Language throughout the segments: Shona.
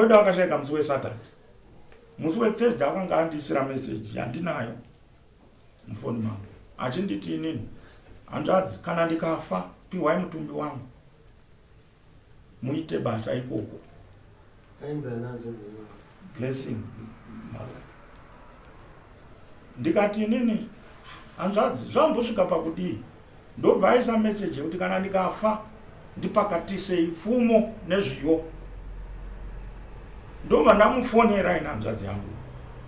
weda wakashayika musi weSaturday. Musi weThursday akanga andisira message yandinayo mufoni mangu achinditi inini hanzvadzi kana ndikafa piwai mutumbi wangu muite basa ikoko blessing. Ndikati inini hanzvadzi zvambosvika pakudii ndobva aisa message yekuti kana ndikafa ndipakatisei pfumo nezviyo. Ndobva ndamufonera ina hanzvadzi yangu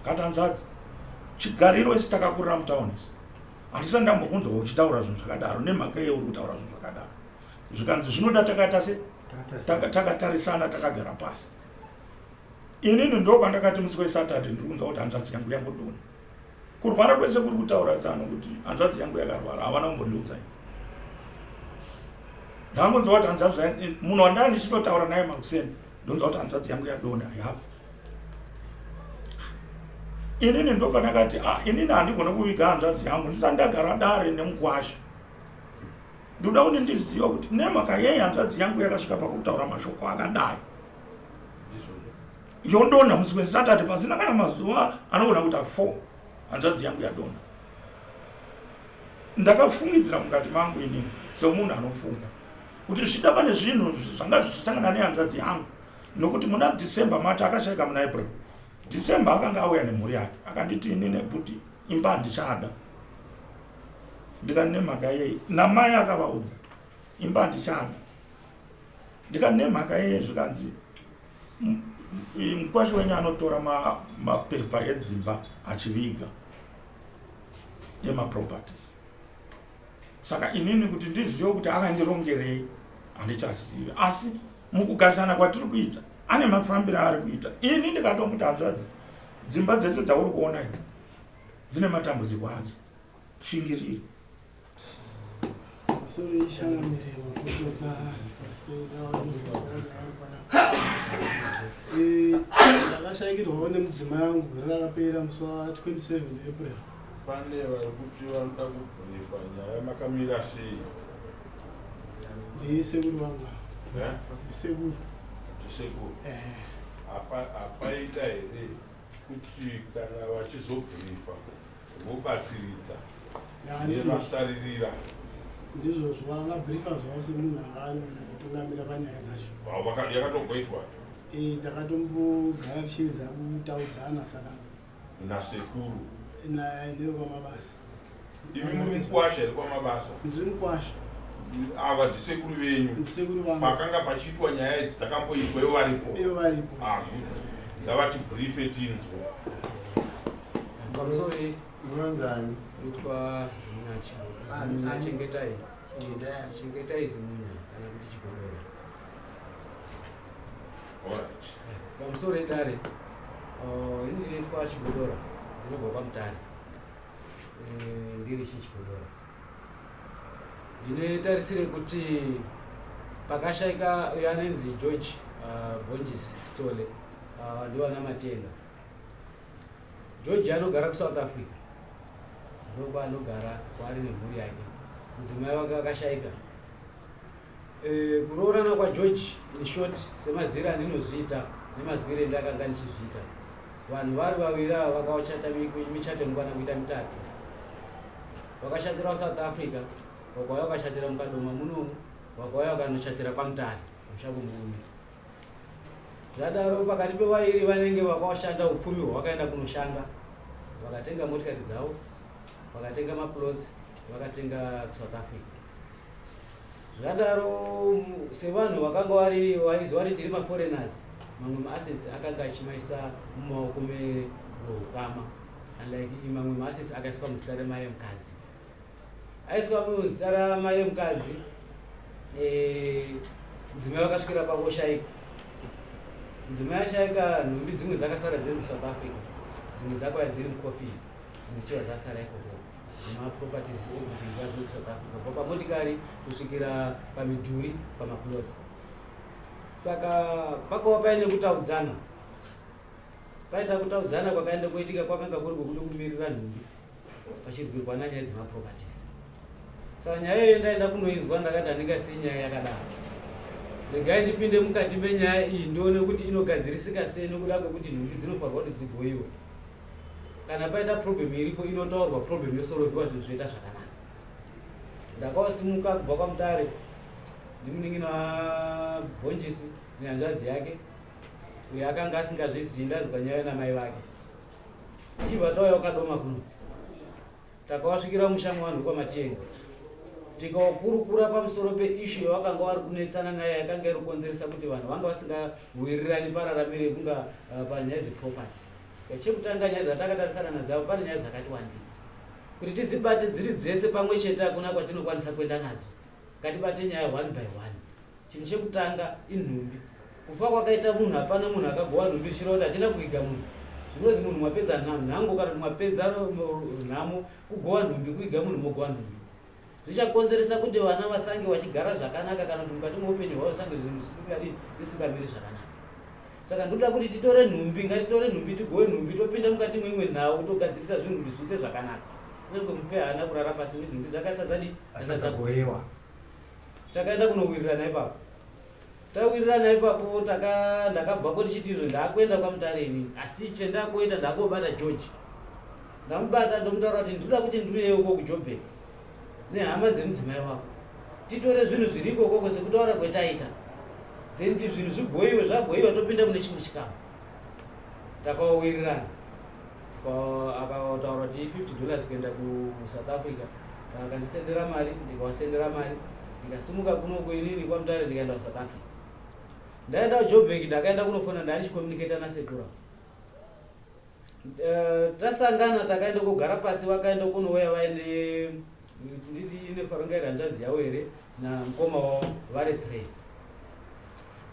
kati hanzvadzi chigariro isi takakurira mutauni handisati ndambobvunzwa uchitaura zvinhu zvakadaro nemhaka yeye uri kutaura zvinhu zvakadaro. Zvikanzi zvinoda takaita se takatarisana takagara pasi. Inini ndopandakati musi weSaturday ndiri kunzwa kuti hanzvadzi yangu yangodona. Kurwara kwese kuri kutaura zano kuti hanzvadzi yangu yakarwara havana kumbondiudza. Ndangonzwa kuti hanzvadzi munhu wandanga ndichitotaura naye makuseni ndonzwa kuti hanzvadzi yangu yadona yafa. Inini ndopandakati inini handigona kuviga hanzvadzi yangu ndisati ndagara dare nemukwasha. Ndoda kuti ndiziva kuti nemhaka yei hanzvadzi yangu yakasvika pakutaura mashoko akadai yodona musi weSaturday pasina kana mazuva anogona kuita 4 hanzvadzi yangu yadona. Ndakafungidzira mukati mangu inini semunhu anofunga kuti zvida pane zvinhu zvanga zvichisangana nehanzvadzi yangu nokuti muna December mati akashayika muna April. December akanga auya nemhuri yake akanditi inini kuti imba handichada. Ndikati nemhaka yei namai akavaudza imba handichada. Ndikati nemhaka yei zvikanzi mukwasha wenyu anotora mapepa edzimba achiviga emaproperties. Saka inini kuti ndizive kuti akandirongerei handichazivi, asi mukugarisana kwatiri kuita ane mafambiro ari kuita. Ini ndikatomuti hanzvadzi dzimba dzese dzauri kuona idzi dzine matambudziko adzo shingiriri. Ndakashayikirwawo nemudzimai wangu gore rakapera musi wa27 April. Pane vari kuti vanoda kubvunzwa nyaya makamira sei? Ndisekuru wangu. Ndisekuru. Ndisekuru. Apaita here kuti kana vachizobvunzwa vobatsiridza nevasaririra? Ndizvo zvavangabhirifa zvavo semunhu akatungamira panyaya dzacho. Yakatongoitwa? Takatombogaira tichiedza kutaudzana saka nasekuru ndiri kwamabasa. Imi muri mukwasha here kwamabasa? Ndiri mukwasha. Ava ndisekuru venyu? Ndisekuru vangu. Pakanga pachiitwa nyaya idzi dzakamboitwa ivo varipo? Ivo varipo. Ngavati briefe tinzwe. Pamusoro munonzani kuitwa zimunya chengetai zimunya kana kuti chigodoro. Alright. Pamusoro edare ini ndinoitwa chigodoro ndinobva kwaMutare ndiri chigodoro. Ndinotarisire kuti pakashayika uyo anonzi George Bonjis Stole ndiwana Matenga. George anogara kuSouth Africa ndoba anogara kwari nemhuri yake. Mudzimai wake akashayika. Kuroorana kwaGeorge in short semazira andinozviita nemazwire ndakanga ndichizviita. Vanhu vari vaviri ava vakachata michato inokwana kuita 3. Vakashatira South Africa, vakauya vakashatira mukadoma munomu, vakauya vakanoshatira kwaMutare mushango murume. Zvadaro pakati pevairi vanenge vakashanda upfumi hwavakaenda kunoshanda, vakatenga motikari dzavo, vakatenga maplots, vakatenga South Africa. Zvadaro sevanhu vakanga vaizi vari tiri maforeigners, mamwe maassets akanga achimaisa mumaoko meRukama, unlike mamwe maassets akaiswa muzita remai mukadzi. Aiswa muzita ramai mukadzi, mudzimai vakasvikira pakushayika. Mudzimai ashayika, nhumbi dzimwe dzakasara dziri muSouth Africa, dzimwe dzakauya dziri mukofi, dzimwe chiva dzasara ikoko. Maproperties ekudzimba South Africa, kubva pamotikari kusvikira pamidhuri pamaplots. Saka pakava paine kutaudzana. Paita kutaudzana kwakaenda kuitika kwakanga kuri kuda kumirira nhumbi pachirwirwana nyaya dzemaproperties. Saka nyaya iyo ndaenda kunoinzwa ndakati handingasii nyaya yakadaro. regai ndipinde mukati menyaya iyi ndione kuti inogadzirisika sei nekuda kwekuti nhumbi dzinofanirwa kuti dzigoyiwe. Kana paita problem iripo inotaurwa problem yosoroviwa zvinhu zvoita zvakanaka. Ndakasimuka kubva kwaMutare ndimuningina waBhonjisi nehanzvadzi yake uyo akanga asingazvizivi ndanzwa nyaya namai vake. Ichibva tauya ukadoma kuno takawasvikira mushango wanhu kwamatenga tikaukurukura pamusoro peishu yawakanga wari kunetsana naye yakanga iri kukonzeresa kuti vanhu vanga vasingawirirani pararamire kunga panyaya dzeproperty. Chekutanga nyaya dzatakatarisana nadzavo pane nyaya dzakati wandei kuti tidzibate dziri dzese pamwe chete hakuna kwatinokwanisa kuenda nadzo. Ngatibate nyaya one by one. Chinhu chekutanga inhumbi. Kufa kwakaita munhu hapana munhu akagowa nhumbi zvichireva kuti hatina kuiga munhu. Zvinozi munhu mwapedza nhango kana kuti mwapedza nhamo kugowa nhumbi kuiga munhu mogowa nhumbi. Zvichakonzeresa kuti vana vasange vachigara zvakanaka kana kuti mukati mweupenyu hwavo sange zvinhu zvisingamiri zvakanaka. Saka ndoda kuti titore nhumbi, ngatitore nhumbi tigowe nhumbi topinda mukati mwemwe nhau togadzirisa zvinhu kuti zviite zvakanaka. Kunyange mupe haana kurara pasi nhumbi dzakasadzagoyiwa. Takaenda kunowirirana ipapo. Tawirirana ipapo ndakabvapo ndichiti ndakuenda kwaMutare inini asi chendakoita ndakobata George. Ndamubata ndomutaura kuti ndoda kuti ndiuyewo uko kuJoburg nehama dzemudzimai wako. Titore zvinhu zviriko ukoko sekutaura kwetaita. Then zvinhu zvigoyiwe zvagoyiwa topinda mune chimwe chikamu. Takawirirana. Akataura kuti $50 kuenda kuSouth Africa. Akandisendera mari, ndikawasendera mari. Ndikasimuka kunoko inini kwaMutare ndikaenda kuSouth Africa. Ndaenda kuJoburg ndakaenda kunofona ndanichikomunicata nasekuru. Tasangana takaenda kugara pasi vakaenda kunouya vaine nditi ine parongaira hanzvadzi yavo here namukoma wavo vari 3.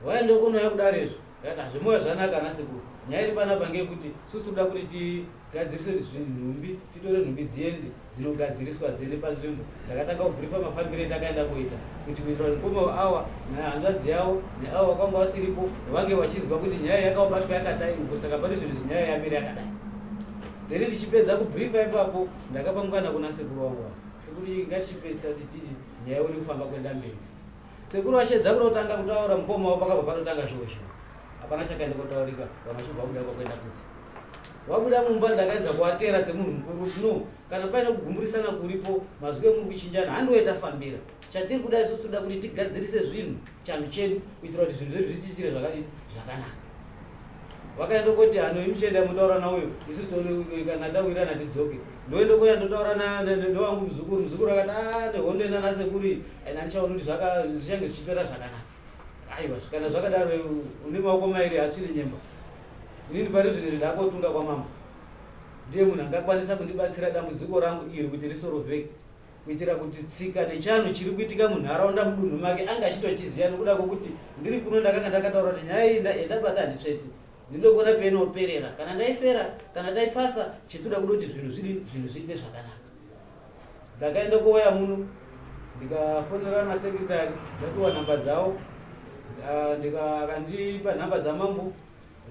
Vaenda kunouya kudarezvo ndati hazvimoya zvanaka nasekuru. Nyaya iri panapa ngeyekuti susu toda kuti tigadzirise nhumbi titore nhumbi dziende dzinogadziriswa dziende panzvimbo. Ndakatanga kubhurifa mafambiro etakaenda kuita kuti kuitira kuti mukoma awa nehanzvadzi yavo neavo vakanga vasiripo vange vachizwa kuti nyaya yakabatwa yakadai saka pane zvinhu nyaya yamiri yakadai. Then ndichipedza kubhurifa ipapo ndakapa mukana kuna sekuru wangu kuti ngatichipedzisa kuti nyaya iri kufamba kuenda mberi. Sekuru vachedza kunotanga kutaura mukoma wavo pakabva panotanga shosho. Hapana chakaenda kotaurika vamachibva kuda kwakuenda kutsi. Wabuda mumba ndakaedza kuatera semunhu mukuru no kana paina kugumburisana kuripo mazwi emuri kuchinjana handiweta fambira. Chatiri kuda isusu toda kuti tigadzirise zvinhu chanhu chedu kuitira kuti zvinhu zvedu zvichiitire zvakanaka. Wakaenda kuti hano imuchenda mutaura nauyo isusu kana tawirana tidzoke. Ndoenda kuya ndotaura newangu muzukuru akati ndihondoenda nasekuru ena ndichaona kuti zvichange zvichipera zvakanaka. Aiwa kana zvakadaro une maoko mairi hatsviri nyemba. Inini pari zvinhu ndakotunga kwamama. Ndiye munhu angakwanisa kundibatsira dambudziko rangu iri kuti risorovheke. Kuitira kuti tsika nechanhu chiri kuitika munharaunda mudunhu make anga achitochiziva nekuda kwokuti ndiri kuno ndakanga ndakataura kuti nyaya iyi ndabata handitsveti. Ndinogona peinoperera kana ndaifera kana ndaipasa chetoda kuda kuti zvinhu zviite zvakanaka. Ndakaenda kuoya muno ndikafonera nasekretari ndapiwa nhamba dzavo akandipa nhamba dzamambo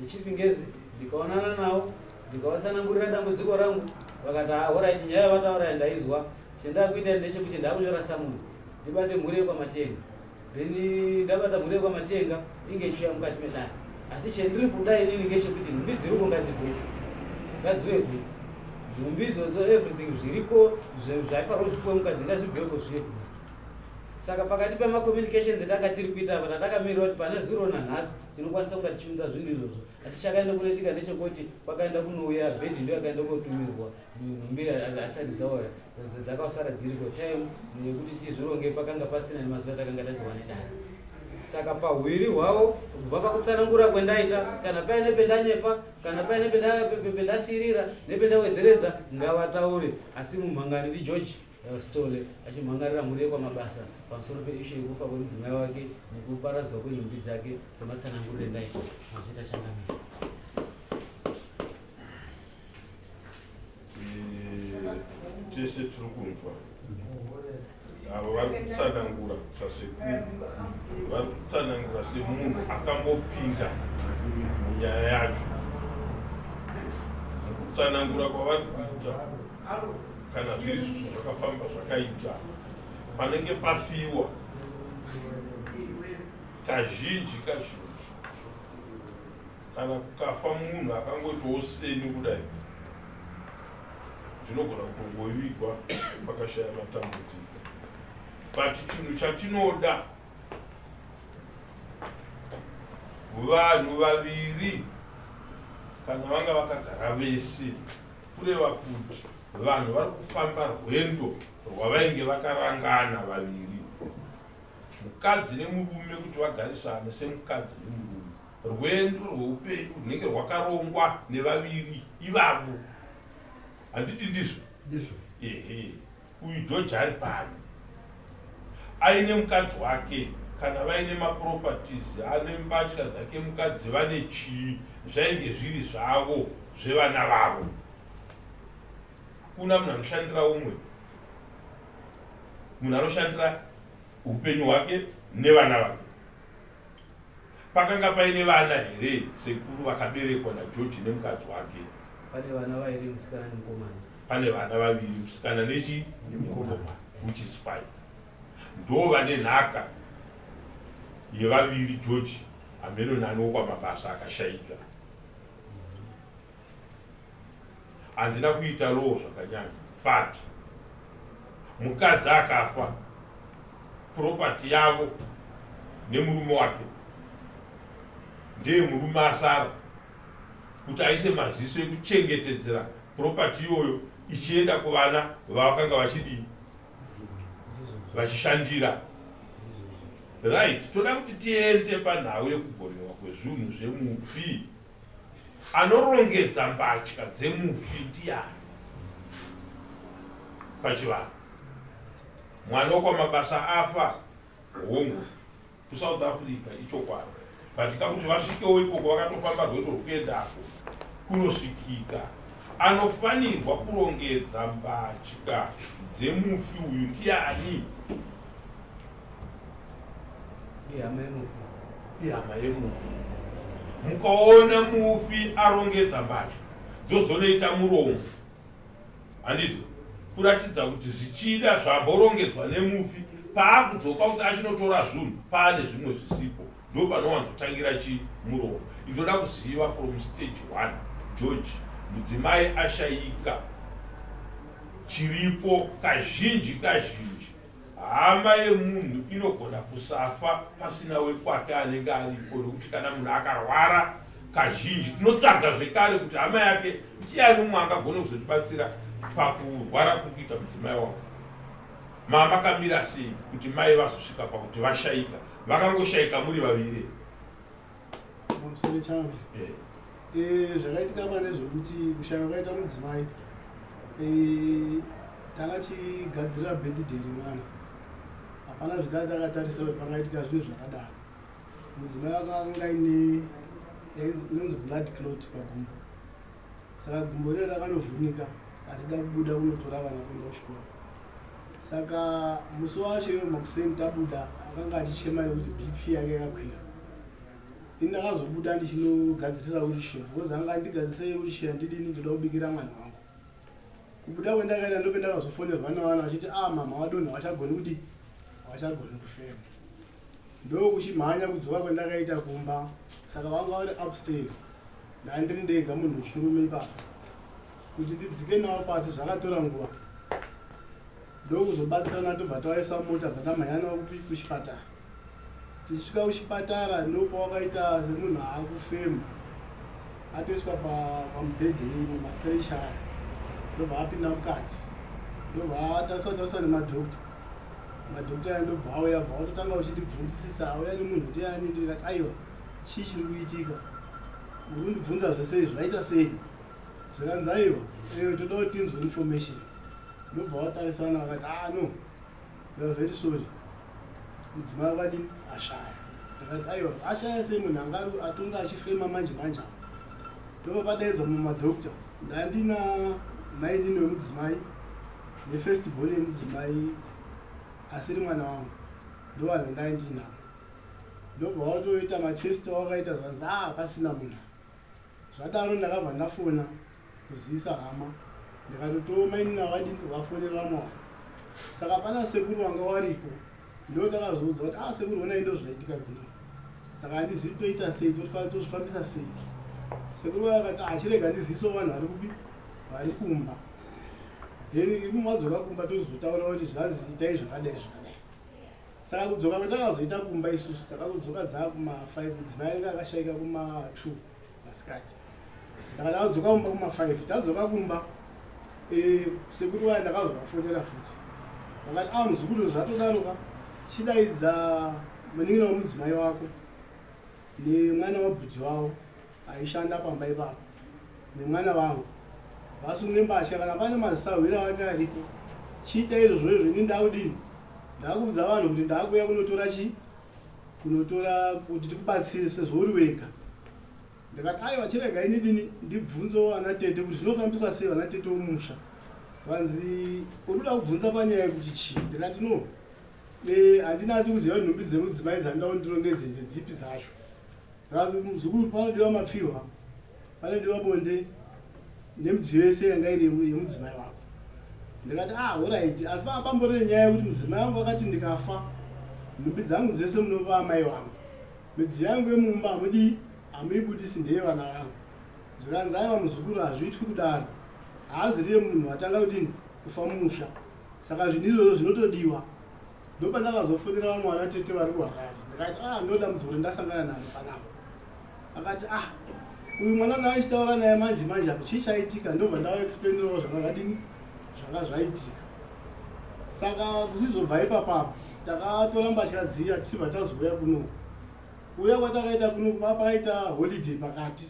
nechipingezi ndikaonana navo ndikavatsanangurira dambudziko rangu vakati alright nyaya yavataura ndaizwa chendakuita ndechekuti ndakunyora samunhu ndibate mhuri yekwamatenga. Then ndabata mhuri yekwamatenga inge ichiuya mukati medare. Asi chendiri kuda inini ngechekuti nhumbi dziriko ngadziwe kuti nhumbi idzodzo everything zviriko zvaifanirwa zvipiwe mukadzi ngazvibveko zviye kuti. Saka pakati pemacommunications etanga tiri kuita apa tatakamirira kuti pane zuro nanhasi tinokwanisa kunga tichiunza zvinhu izvozvo. Asi chakaenda kunoitika ndechekuti kwakaenda kunouya bhedhi ndiyo yakaenda kotumirwa nhumbi asati dzauya dzakasara dziriko time nekuti tizvironge pakanga pasina nemazuva atakanga tadhiwa nedare. Saka pahwiri hwavo kubva pakutsanangura kwendaita kana paine pendanyepa kana paine pendasirira nependawedzeredza ngavataure. Asi mumhangani ndiGeorge Stole achimhangarira mhuri yekwamabasa pamusoro peishu yekufa kwemudzimai wake nekuparadzwa kwenhumbi dzake sematsanangurire endaita mazvita changamira. Tese tiri kunzwa avo vari kutsanangura zvasekuru vari kutsanangura semunhu akambopinda munyaya yacho. Kutsanangura kwavari kuita kana zviri zvinhu zvakafamba zvakaita panenge pafiwa kazhinji kana kukafa munhu akangoitawo seni kudai tinogona kungovigwa pakashaya matambudziko. But chinhu chatinoda vanhu vaviri kana vanga vakagara vese kureva kuti vanhu vari kufamba rwendo rwavainge vakarangana vaviri, mukadzi nemurume, kuti vagarisane semukadzi nemurume. Rwendo rweupenyu runenge rwakarongwa nevaviri ivavo. Handiti ndizvo? Ehe. Uyu George ari pano aine mukadzi wake, kana vaine maproperties, ane mbatya dzake mukadzi, vane chii zvainge zviri zvavo zvevana vavo. Kuna munhu anoshandira umwe, munhu anoshandira upenyu hwake nevana vake. Pakanga paine vana here sekuru vakaberekwa naGeorge nemukadzi wake? Pane vana vaviri, musikana nemukomana. Pane vana vaviri, musikana nemukomana, which is fine. Ndo vane nhaka yevaviri George amenonaniwo kwamabasa akashayika. Handina kuita roho zvakanyanya, but mukadzi akafa, property yavo nemurume wake ndeye murume asara kuti aise maziso ekuchengetedzera property iyoyo ichienda kuvana vavakanga vachidii, vachishandira. Right, toda kuti tiende panhau yekugonewa kwezvinhu zvemufi. Anorongedza mbatya dzemufi ndiani pachivanhu? Mwana wokwamabasa afa, hongu kuSouth Africa ichokwadi, but kakuti vasvikewo ikoko vakatofamba rwendo rwekuendako kunosvikika. Anofanirwa kurongedza mbatya dzemufi uyu ndiani? Ihama yemufi. Mukaona mufi arongedza mbatya dzozonoita muromo, handiti kuratidza kuti zvichida zvamborongedzwa nemufi, paakudzoka kuti achinotora zvinhu paane zvimwe zvisipo, ndo panowanzotangira muromo. Ndoda kuziva from stage 1, George, mudzimai ashayika, chiripo kazhinji, hama yemunhu inogona kusafa pasina wekwake anenge aripo, nekuti kana munhu akarwara kazhinji tinotsvaga zvekare kuti hama yake ndiani mumwe angagona kuzotibatsira pakurwara kukuita mudzimai wangu. Mamakamira sei kuti mai vazosvika pakuti vashayika? Vakangoshayika muri vaviri? Pamusoro changu zvakaitika pane zvokuti kushaya kwakaita mudzimai, takachigadzirira birthday remwana, hapana zvitata takatarisira kuti pangaitika zvinhu zvakadaro. Mudzimai akanga inonzi blood clot pagumbo, saka gumbo rero rakanovhunika asida kubuda kunotora vana kuenda kuchikoro. Saka musi wacho makuseni tabuda, akanga achichema nekuti BP yake yakakwira. Ini ndakazobuda ndichinogadzirisa wheelchair, because anga ndigadzirisa wheelchair ndidini, ndoda kubikira mwana wangu. Kubuda kwendakaenda ndope ndakazofonerwa navanhu vachiti mama wadonha, havachagoni kudi, havachagoni kufema. Ndo kuchimhanya kudzoka kwendakaita kumba, saka vanga vari upstairs, ndandiri ndega munhu wechirume ipapo. Kuti ndidzike navo pasi zvakatora nguva. Ndo kuzobatsirana tobva tawaisa mota dzatamhanya navo kuchipatara. Tichisvika kuchipatara ndo pawakaita semunhu aakufema, atoiswa pamubhedhi mumastretcher, ndobva apinda mukati, ndobva tariswa nemadhokta. Madhokta aya ndobva auya, bva watotanga uchindibvunzisisa, auya nemunhu ndiani, ndikati aiwa chii chiri kuitika, muri kundibvunza zvese zvaita sei? Zvikanzi aiwa toda kuti tinzwe information. Ndobva watarisana vakati no, we are very sorry, mudzimai wakadini ashaya. Ndikati aiwa ashaya sei munhu anga atonga achifema manje manje? Ndobva padaidzwa mumadhokta, ndandina 19 wemudzimai nefirst born yemudzimai asiri mwana wangu, ndo vanhu 19 avo. Ndobva watoita matest awakaita zvanzi pasina munhu. Zvadaro ndakabva ndafona kuzivisa hama, ndikatotowo mainini vakadini vafonera mwana. Saka pana sekuru vanga varipo, ndo takazoudzwa kuti sekuru onai ndo zvaitika kuno. saka handizivi toita sei, tozvifambisa sei. Sekuru akati achirega ndiziviso vanhu vari kupi vari kumba, then imadzoka kumba tozotaura kuti zvanzi itai zvakadai zvakadai. Saka kudzoka kwatakazoita kumba isusu takazodzoka dzaa kuma5, mudzimai ainge akashaika kuma2 masikati. Saka takadzoka kumba kuma5, tadzoka kumba sekuru waya ndakazovafonera futi vakati muzukuru zvatodaroka chidaidza munin'ina wemudzimai wako nemwana wabhudhi wavo aishanda pamba ipapo nemwana vangu vasunge mbatya kana pane mazisahwira vake aripo chiita izvozvo ini ndaudini ndakuudza vanhu kuti ndakuuya kunotora chii kunotora kuti tikubatsire sezvouri wega. Ndikati aiwa chirega ini dini ndibvunzo ana tete kuti zvinofambiswa sei vana tete womusha. Vanzi unoda kubvunza panyaya yekuti chii. Ndikati no handinasi kuziva kuti nhumbi dzemudzimai dzandida kundirongedze ndedzipi zvacho. Ndikati muzukuru panodiwa mapfihwa, panodiwa bonde nemidziyo yese yanga iri yemudzimai wako. Ndikati alright, asi pambori nyaya yekuti mudzimai wangu akati ndikafa nhumbi dzangu dzese munopa amai vangu, midziyo yangu yemumba hamudi hamuibudisi ndeye vana vangu. Zvikanzi aiwa muzukuru hazviitwi kudaro, haaziriye munhu atanga kudini kufa musha. Saka zvinhu izvozvo zvinotodiwa. Ndopandakazofonera vamwe vana tete vari kuHarare. Ndikati ndoda mudzore ndasangana naye panapa. Akati uyu mwana ndaachitaura naye manje manje apo chii chaitika, ndobva ndavaexplainirawo zvakadini zvanga zvaitika. Saka kuzizobva ipapapo takatora mbatya dziya tichibva tazouya kuno. Kuuya kwatakaita kuno pakaita holiday pakati.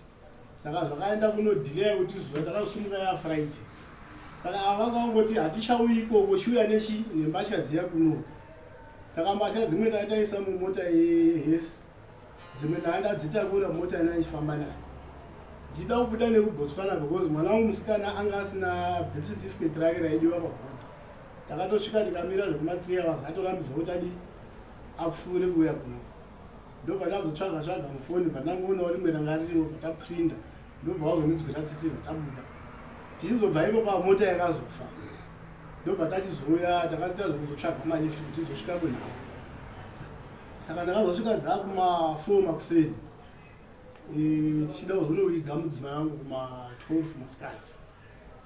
Saka zvakaenda kuno delay kuti zuva takasumuka yaFriday. Saka vakangoti hatichauyi ikoko, chiuya nechi nembatya dziya kuno. Saka mbatya dzimwe takaisa mumota yehesi, dzimwe ndadzitakura mota inachifamba nayo. Ndida kubuda nekuBotswana because mwana wangu musikana anga asina birth certificate rake raidiwa pabhodha. Takatosvika tikamira zvekuma3 hours atorambidzwa kuti adi apfuure kuuya kuno. Ndobva ndazotsvaga mufoni, bva ndangoonawo rimwe ranga ririmo, bva taprinda. Ndobva wazondidzwira tsitsi, bva tabuda. Tichizobva ipapo mota yakazofa. Ndobva tachizouya takati tazokuzotsvaga malifti kuti tizosvika kunhau. Saka ndakazosvika dzaa kuma4 makuseni. Tichida kuzonoviga mudzimai wangu kuma12 masikati.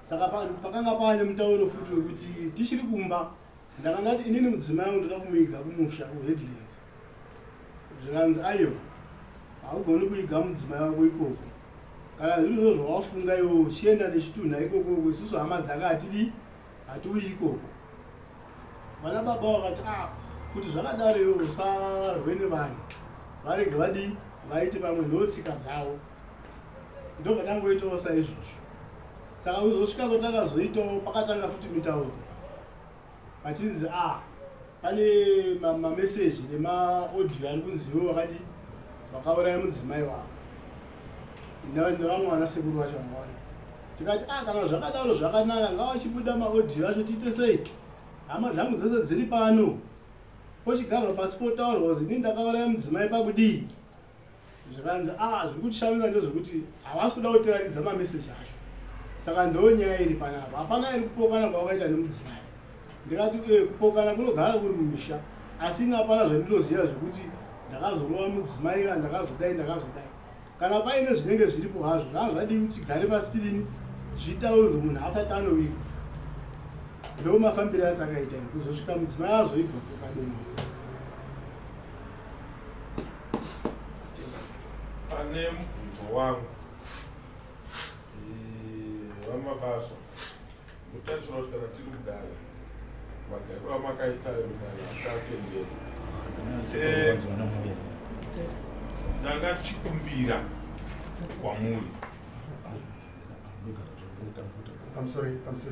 Saka pakanga pane mutauro futi wekuti tichiri kumba ndakangati inini mudzimai wangu ndoda kumuiga kumusha kuHeadlands. Zvikanzi aiwa haugoni kuiga mudzimai wako ikoko. Kana zviro zvawafunga iwo uchienda nechitunha ikoko, isusu hama dzake hatiuyi ikoko. Vana baba vakati kuti zvakadaro iwo usarwe nevanhu, varege vadii vaite pamwe ndotsika dzavo. Ndobva tangoitawo saizvozvo. Saka kuzosvika kwatakazoitawo pakatanga futi mitauro vachinzi pane mameseji nemaaudio ari kunziwo wakadi wakauraya mudzimai wako nevamwe vanasekuru vacho vanga vari. Tikati kana zvakadaro zvakanaka, ngavachibuda maaudio acho tiite sei, hama dzangu dzese dziri pano, pochigarwa pasi potaurwa kuti inini ndakauraya mudzimai pakudii. Zvikanzi zviri kutishamisa ndezvekuti havasi kuda kutiratidza mameseji acho. Saka ndo nyaya iri panapa, hapana iri kupokana kwawakaita nemudzimai. Ndikati kupokana kunogara kuri mumisha, asi hapana zvandinoziva zvekuti ndakazorova mudzimai kana ndakazodai. Kana paine zvinenge zviripo hazvo, zvanga zvadii kuti tigare pasi tidini zvitaurirwe munhu asati anoviga. Ndo mafambiro atakaita kuzosvika mudzimai azoigwa pokadomo. Pane mubvunzo wangu vamabasa mutarisira kuti kana tiri kudare magariro amakaitayo kudare akatendera. Ndanga tichikumbira kwamuri pamusoro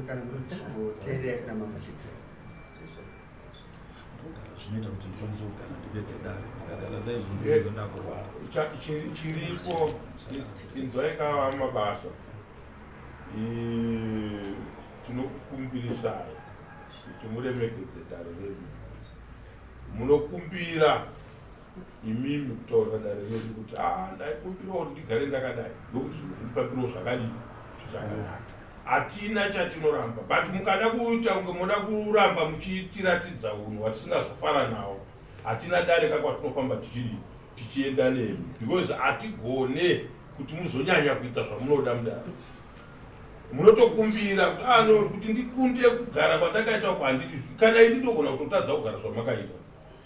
kana munoteerera kana mamatidzi zvinoita kuti ndikwanise kugara ndipedze dare. Ndikagara saizvo ndakurwara. chiripo inzwai kava mabasa tinokukumbirisai kuti muremekedze dare redu. Munokumbira imimi kutaura dare redu kuti ndaikumbira kuti ndigare ndakadai ndokuti zvinopapiro zvakadii zvakanaka. Hatina chatinoramba, but mukada kuita kunge munoda kuramba muchitiratidza unhu hwatisingazofara nawo, hatina dare kakwatinofamba tichiri tichienda nemi because hatigone kuti muzonyanya kuita zvamunoda mudaro. Munotokumbira kuti kuti ndikunde kugara kwandakaita kwandiri kana ini ndogona kutotadza kugara zvamakaita.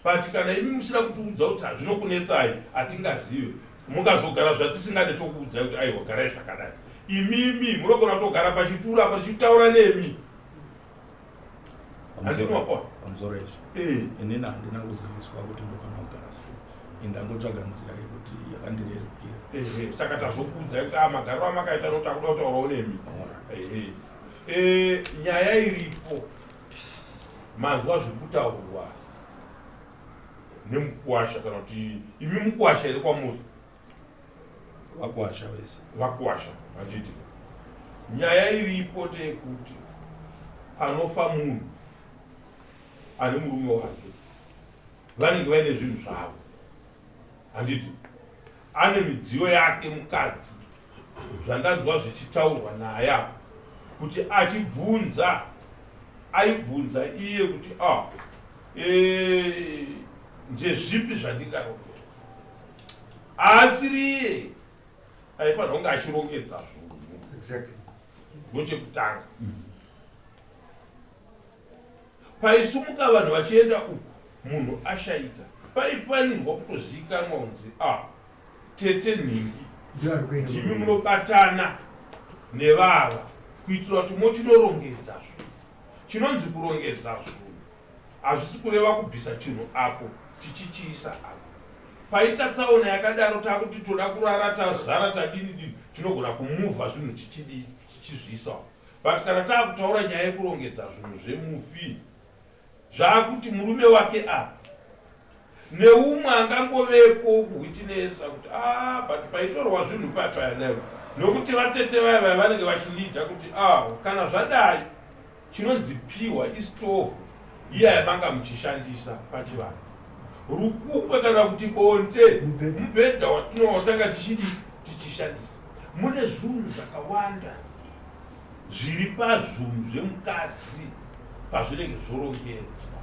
But kana imi musina kutiudza kuti zvinokunetsai hatingazive mukazogara zvatisingade tokuudzai kuti aiwa garai zvakadai. Imimi munogona kutogara pachituru apa tichitaura nemi. Pamuzoresha inini handina kuziviswa kuti ndokana kugara sei. Ndangotsvaga nzira yekuti yakandirerukira. Saka tazokuudzai kuti magariro amakaita notakuda kutaurawo nemi. Nyaya iripo manzwa zviri kutaurwa nemukwasha kana kuti imi mukwasha iri kwamuri vakwasha vese vakwasha handiti nyaya iripo ndeyekuti panofa munhu ane murume wake vanenge vaine zvinhu zvavo handiti ane midziyo yake mukadzi zvandanzwa zvichitaurwa naye kuti achibvunza aibvunza iye kuti ndezvipi zvandingarongedza asi iye aifanira kunge achirongedza zvinhu ndochekutanga. Paisumuka vanhu vachienda uku munhu ashaika paifanirwa kutozivikanwa kunzi tete nhingi ndimi munobatana nevava kuitira kuti mochinorongedza zvinhu. Chinonzi kurongedza zvinhu hazvisi kureva kubvisa chinhu apo tichichiisa apo. Paita tsaona yakadaro takuti toda kurara tazara tadini tinogona kumuvha zvinhu tichizviisawo. But kana taakutaura nyaya yekurongedza zvinhu zvemufi zvaakuti murume wake apa neumwe angangovepo kuhwitinesa kuti but paitorwa zvinhu papayanayo nokuti vatete vaya vanenge vachilidha kuti kana zvadai chinonzi piwa isitovu iya yavanga muchishandisa pachivanhu. Rukukwe kana kuti bonde mubhedha watinotanga tichishandisa. Mune zvinhu zvakawanda zviri pazvinhu zvemukadzi pazvinenge zvorongedzwa.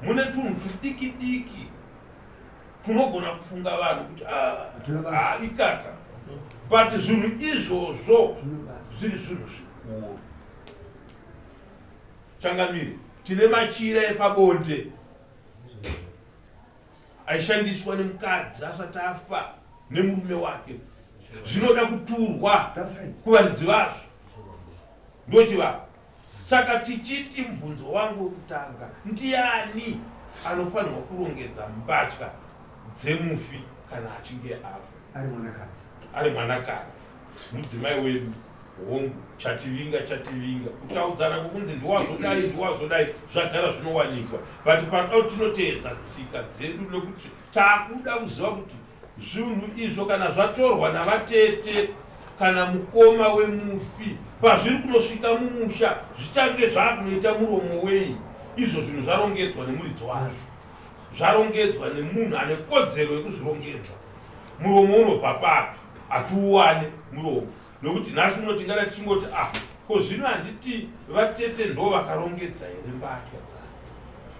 Mune tunhu tudiki diki tunogona kufunga vanhu kuti ikaka, but zvinhu izvozvo zviri zvinhu zvikuru. Changamire tine machira epabonde aishandiswa nemukadzi asati afa nemurume wake, zvinoda kuturwa kuvaridzi vazvo ndochivava. Saka tichiti mubvunzo wangu wekutanga ndiani anofanirwa kurongedza mbatya dzemufi kana achinge afa? Ari mwanakadzi, mudzimai wedu hongu, chativinga kutaudzana kwokunzi ndiwazodai zvagara zvinowanikwa. But panoda tinoteedza tsika dzedu nekuti taakuda kuziva kuti zvinhu izvo kana zvatorwa navatete kana mukoma wemufi pazviri kunosvika mumusha zvichange zvaakunoita muromo wei. Izvo zvinhu zvarongedzwa nemuridzi wazvo, zvarongedzwa nemunhu ane kodzero yekuzvirongedza. Muromo unobva papi? Hatiuwane muromo nokuti nhasi muno tingada tichingoti ko zvino handiti vatete ndo vakarongedza here mbatya dzavo.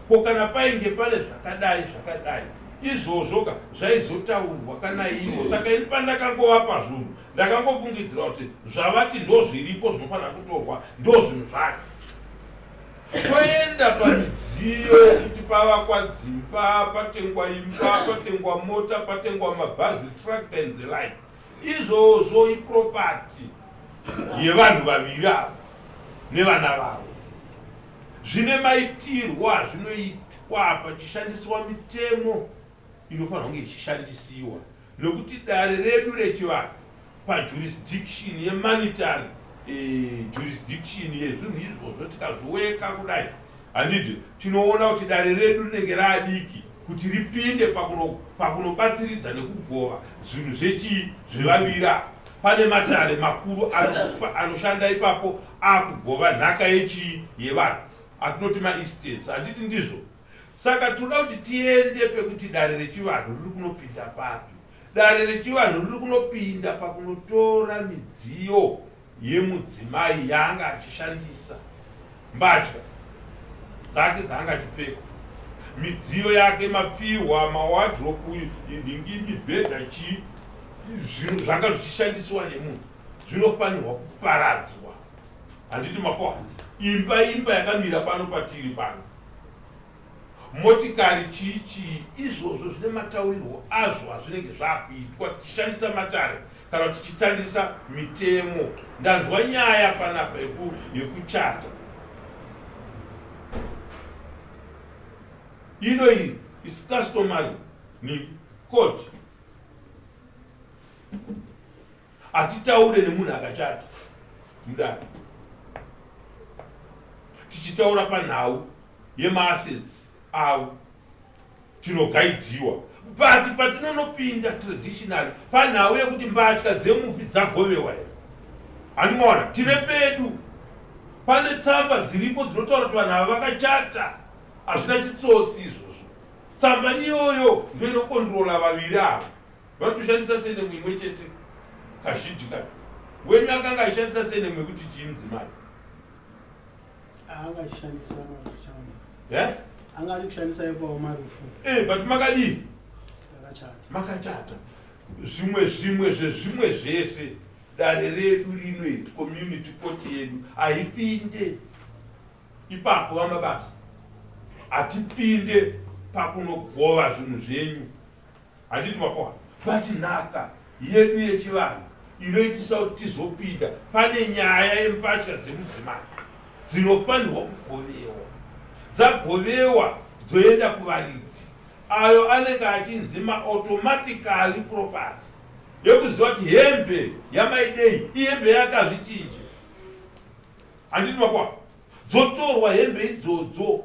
Ko kana painge pane zvakadai izvozvo zvaizotaurwa kana ivo. Saka ini pandakangovapa zvinhu ndakangofungidzira kuti zvavati ndo zviripo zvinofanira kutorwa ndo zvinhu zvacho. Toenda pamidziyo kuti pavakwa dzimba, patengwa imba, patengwa mota, patengwa mabhazi, tractor and the like. Izvozvo iproperty yevanhu vaviri avo nevana vavo. Zvine maitirwa zvinoitwa pachishandiswa mitemo inofanira kunge ichishandisiwa nokuti dare redu rechivanhu pajurisdiction yemonetary jurisdiction yezvinhu izvozvo tikazviweka kudai handiti tinoona kuti dare redu rinenge raadiki kuti ripinde pakunobatsiridza nekugova zvinhu zvevavira. Pane matare makuru anoshanda ipapo akugova nhaka yevanhu atinoti maestates, handiti ndizvo. Saka toda kuti tiende pekuti dare rechivanhu riri kunopinda papi. Dare rechivanhu riri kunopinda pakunotora midziyo yemudzimai yaanga achishandisa, mbatya dzake dzaanga achipfeka midziyo yake, mapfihwa, mawadhiropu, mibhedha, zvinhu zvanga zvichishandiswa nemunhu zvinofanirwa kuparadzwa. Handiti mapoha, imba yakamira pano patiri pano, motikari chii, izvozvo zvine mataurirwo azvo azvinenge zvakuitwa tichishandisa matare kana kuti tichitandisa mitemo. Ndanzwa nyaya panapa yekuchata. Iyi is customary ni court. Atitaure nemunhu akachata mudare, tichitaura panhau yemaassets avo tinogaidhiwa. But patinonopinda traditional panhau yekuti mbatya dzemufi dzagovewa here, handimoona tine pedu pane tsamba dziripo dzinotaura kuti vanhu ava vakachata, hazvina chitsotsi izvozvo. Tsamba iyoyo ndio inokontrola vaviri ava, vanotoshandisa senemu imwe chete. Kazhinji kati wenyu akanga achishandisa senemu yekuti chii mudzimai? Angashandisa marufu. Yeah? Angari kushandisa ipawo marufu. But makadii? Makachata. Zvimwe zvese dare redu rino community court yedu haipinde ipapo vamabasa, hatipinde pakunogova zvinhu zvenyu, handiti mapoha. But nhaka yedu yechivanhu inoitisa kuti tizopinda pane nyaya yembatya dzemudzimai dzinofanirwa kugovewa. Dzagovewa dzoenda kuvaridzi ayo anenge achinzi automatically property, yekuziva kuti hembe yamaidei ihembe yakazvichinja. Handiti mapoha, dzotorwa hembe idzodzo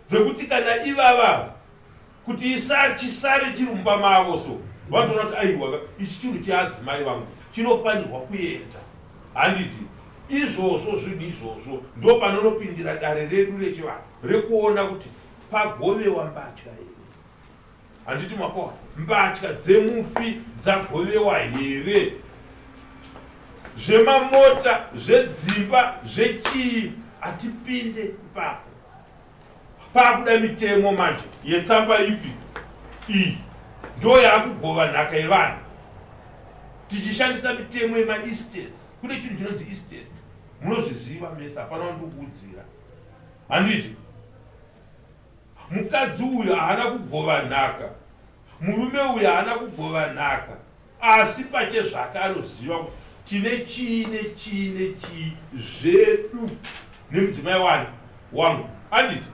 dzekuti kana ivava kuti chisare chiri mumba mavo, so vatoona kuti aiwa ichi chinhu cheadzimai vangu chinofanirwa kuenda. Handiti izvozvo zvinhu izvozvo ndo panonopindira dare redu rechivanhu rekuona kuti pagovewa mbatya here. Handiti mapoha, mbatya dzemufi dzagovewa here, zvemamota, zvedzimba, zvechii, hatipinde ipapo. Pakuda mitemo manje yetsamba ipi iyi ndo yakugova nhaka yevanhu, tichishandisa mitemo yemaestates. Kune chinhu chinonzi estate, munozviziva mese, hapana wandokuudzira. Handiti mukadzi uyu haana kugova nhaka, murume uyu haana kugova nhaka, asi pachezvake anoziva kuti tine chii zvedu nemudzimai wangu. Handiti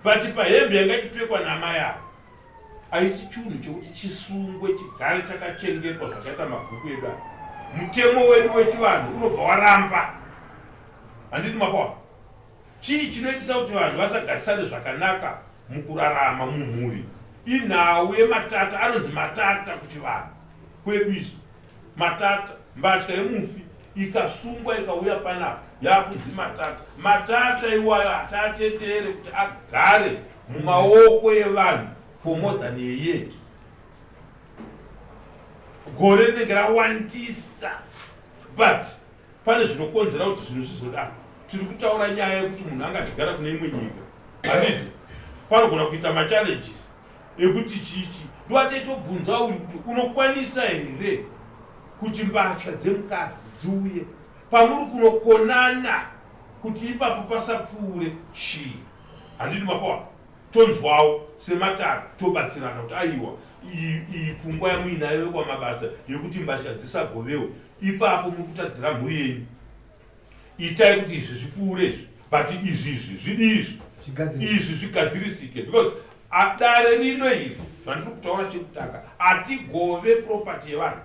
but pahembe yanga ichipfekwa namai avo haisi chinhu chekuti chisungwe chigare chakachengetwa zvakaita mabhuku edu aya. Mutemo wedu wechivanhu unobva waramba. Handiti mapoha, chii chinoitisa kuti vanhu vasagarisane zvakanaka mukurarama mumhuri? Inhau yematata, anonzi matata kuchivanhu kwedu izvo. Matata, mbatya yemufi ikasungwa ikauya panapa yakunzi matata. Matata iwayo hatatetere kuti agare mumaoko evanhu for more than a year. Gore rinenge rawandisa, but pane zvinokonzera kuti zvinhu zvizodaro. Tiri kutaura nyaya yekuti munhu angatigara kune imwe nyika. Handiti panogona kuita machallenges ekuti chichi ndoatoitobvunza uyu kuti unokwanisa here kuti mbatya dzemukadzi dziuye pamuri kunokonana kuti ipapo pasapfuure chii. Handiti mapoha, tonzwawo sematare tobatsirana kuti aiwa iyi pfungwa yamuinayo yekwamabasa yekuti mbatya dzisagovewe, ipapo muri kutadzira mhuri yenyu, itai kuti izvi zvipfuure izvi, but izvi zvidizvi izvi zvigadzirisike, because dare rino iri vandiri kutaura chekutanga, hatigove property yevanhu.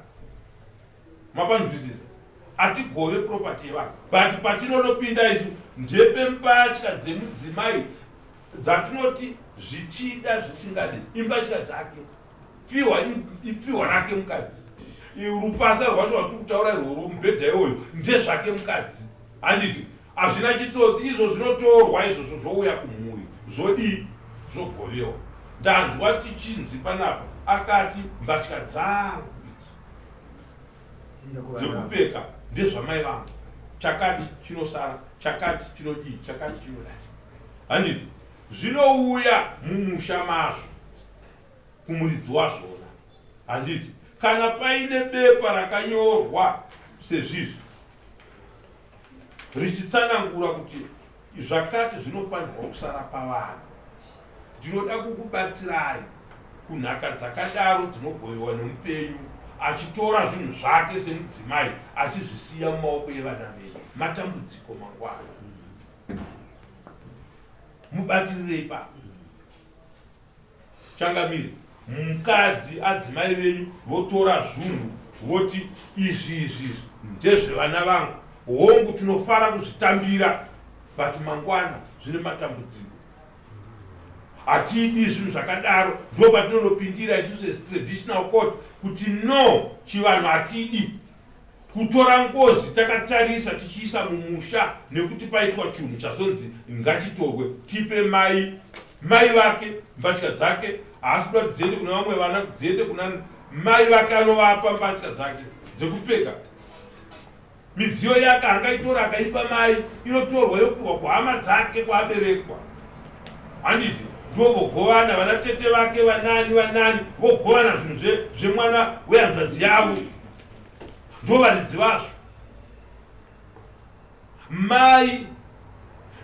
Mapanzwisisa, hatigove property yevanhu, but patinonopinda isu ndepembatya dzemudzimai dzatinoti zvichida zvisingadi imbatya dzake, ipfihwa rake mukadzi, rupasa rwacho rwatiri kutaura irworwo, mubhedha iwoyo ndezvake mukadzi. Handiti hazvina chitsotsi, izvo zvinotorwa izvozvo zvouya kumhuri, zvodii, zvogovewa. Ndanzwa tichinzi panapa akati mbatya dzangu dzekupfeka ndezvamai vangu, chakati chinosara, chakati chinodii, chakati chinodai. Handiti zvinouya mumusha mazvo kumuridzi wazvona. Handiti kana paine bepa rakanyorwa sezvizvi richitsanangura kuti zvakati zvinofanirwa kusara pavanhu, ndinoda kukubatsirai kunhaka dzakadaro dzinogoyiwa nemupenyu achitora zvinhu zvake semudzimai achizvisiya mumaoko evana venyu, matambudziko mangwana. Mubatirirei pa changamire mukadzi adzimai venyu votora zvinhu voti izvi ndezvevana vangu, hongu tinofara kuzvitambira, but mangwana zvine matambudziko. Hatidi zvinhu zvakadaro, ndo patinonopindira isusu as-traditional court kuti no, chivanhu hatidi kutora ngozi takatarisa tichiisa mumusha nekuti paitwa chinhu chazonzi ngachitorwe tipe mai vake mbatya dzake. Haasi kuda kuti dziende kuna vamwe vana, dziende kuna mai vake anovapa mbatya dzake dzekupfeka. Midziyo yake angaitora akaipa mai, inotorwa yopiwa kuhama dzake kwaaberekwa. Handiti ndovogovana vana tete vake vanani vogovana zvinhu zvemwana wehanzvadzi yavo, ndo varidzi vazvo. Mai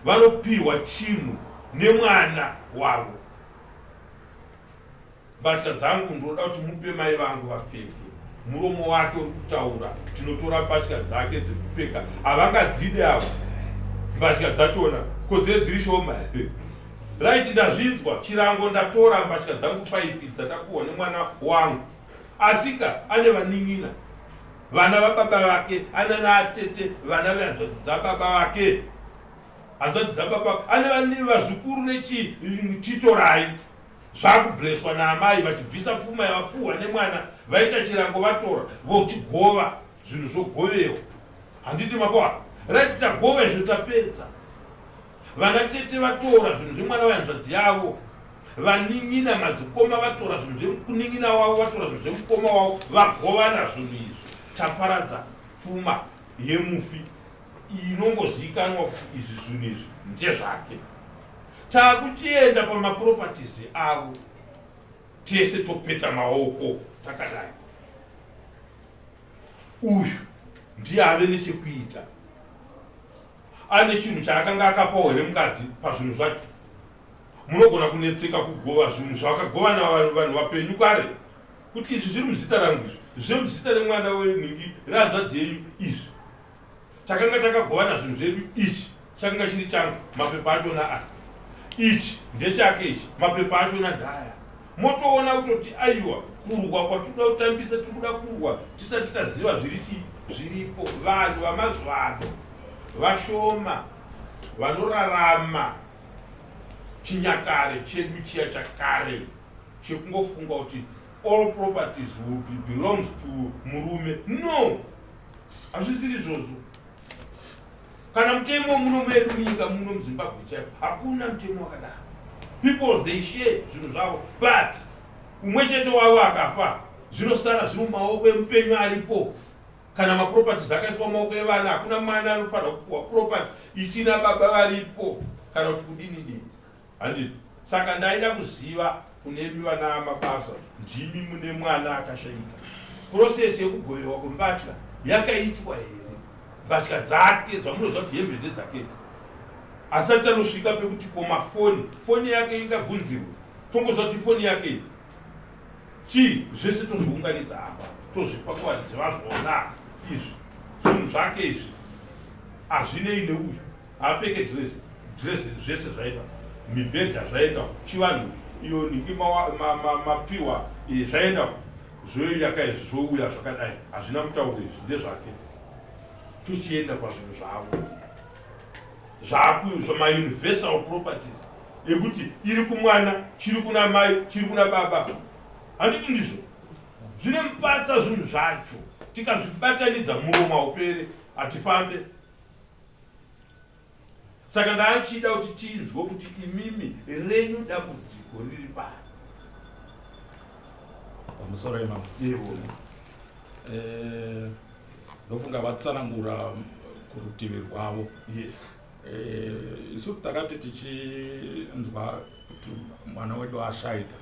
vanopiwa chinhu nemwana wavo. Mbatya dzangu ndoda kuti mupe mai vangu vapfeke. Muromo wake uri kutaura, tinotora mbatya dzake dzekupfeka. Havangadzide avo mbatya dzachona, kodzere dziri shoma. Right, ndazvinzwa chirango ndatora mbatya dzangu 5 dzatakuwa nemwana wangu. Asika ane vaning'ina, vana vababa vake, ana naatete, vana vehanzvadzi dzababa vake, hanzvadzi dzababa vake, ane vane vazukuru nechitorai. Zvakubleswa naamai vachibvisa pfuma yavapuhwa nemwana, vaita chirango vatora vochigova zvinhu zvogovewa. Handiti mapoa right, tagova izvo tapedza. Vana tete vatora zvinhu zvemwana wehanzvadzi yavo, vaning'ina madzikoma vatora zvinhu zvekuning'ina wavo, vatora zvinhu zvemukoma wavo, vagovana zvinhu izvi. Taparadza pfuma yemufi inongozivikanwa kuti izvi zvinhu izvi ndezvake. Takuchienda pamaproperties avo tese topeta maoko takadai. Uyu ndiye ave nechekuita, ane chinhu chaakanga akapawo here mukadzi pazvinhu zvacho. Munogona kunetseka kugova zvinhu zvakagovana vanhu vapenyu kare, kuti izvi zviri muzita rangu, izvi zviri muzita remwana wenhingi rehanzvadzi yenyu, izvi takanga takagovana zvinhu zvedu, ichi chakanga chiri changu, mapepa achona aya, ichi ndechake, ichi mapepa achona ndaya. Motoona kutoti aiwa kurwa kwatinoda kutambisa, tikuda kurwa tisati taziva zviripo. Vanhu vamazuvano vashoma vanorarama chinyakare chedu chiya chakare chekungofunga kuti all properties belongs to murume. No, hazvisiri izvozvo. Kana mutemo muno medu munyika muno muZimbabwe chaipo hakuna mutemo wakadaro. People they share zvinhu zvavo, but umwe chete wavo akafa zvinosara zviri mumaoko emupenyu aripo. Kana maproperties akaiswa mumaoko evana, hakuna mwana anofanira kupuwa property ichina baba varipo kana kuti kudini. Handiti saka ndaida kuziva kunemi vana mabasa, ndimi mune mwana akashaika. Process yekugoyewa kwembatya yakaitwa here? Mbatya dzake dzamunoziva kuti hembe ndedzakezi, asati anosvika pekuti foni yake ingabvunzirwe, tongoziva kuti foni yake chii, zvese tozviunganidza apa, tozvipa kuvaridzi vazvona. Izvi zvinhu zvake izvi hazvinei neuyu, haapfeke dress zvese zvaenda, mibhedha zvaenda, chivanhu iyo ningi mapiwa zvaenda, zvoyaka izvi zvouya zvakadai, hazvina mutauro izvi ndezvake. Tuchienda pazvinhu zvavo zvama-universal properties ekuti iri kumwana, chiri kuna mai, chiri kuna baba. Handiti ndizvo zvine mupatsa zvinhu zvacho, tikazvibatanidza muromo upere hatifambe. Saka ndaachida kuti tinzwe kuti imimi renyu dambudziko riri pari. Pamusoro imamo ndofunga vatsanangura kurutivi rwavo. Yes. isu takati tichinzwa kuti mwana wedu ashaika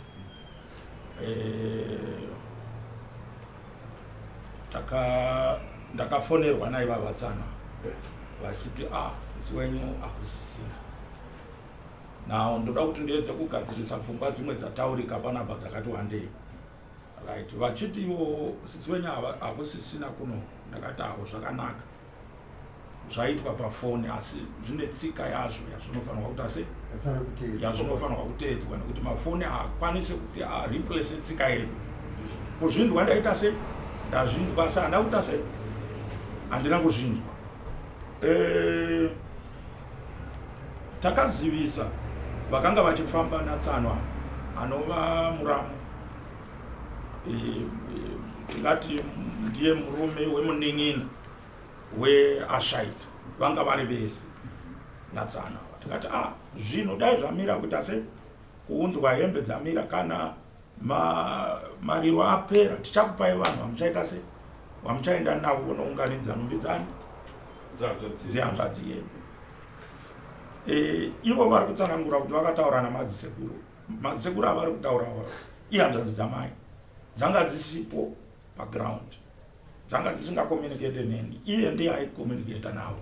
ndakafonerwa naye vavatsana vachiti sisi wenyu akusisina. Now ndoda kuti ndiedze kugadzirisa pfungwa dzimwe dzataurika panapa dzakati wandei. Right, vachiti ivo sisi wenyu akusisina kuno, ndakati zvakanaka. Zvaitwa pafoni asi zvine tsika yazvo yazvinofanirwa kuti yazvinofanirwa kuteedzwa nekuti mafoni haakwanisi kuti replace tsika yedu. Kuzvinzwa ndaita sei? Ndazvinzwa asi handina kuita sei? Handina kuzvinzwa. Takazivisa vakanga vachifamba naTsanwa anova Muramu, ngati ndiye murume wemunin'ina weashaika, vanga vari vese naTsanwa. Tikati zvino dai zvamira kuita sei? Kuunzwa hembe dzamira kana mariro apera tichakupai vanhu vamuchaita sei? Vamuchaenda navo kunounganidza nhumbi dzani dzihanzvadzi yedu. Ivo vari kutsanangura kuti vakataura namadzisekuru. Madzisekuru avari kutaura ihanzvadzi dzamai dzanga dzisipo paground, dzanga dzisingakomunicate neni, iye ndiye aikomunicata navo.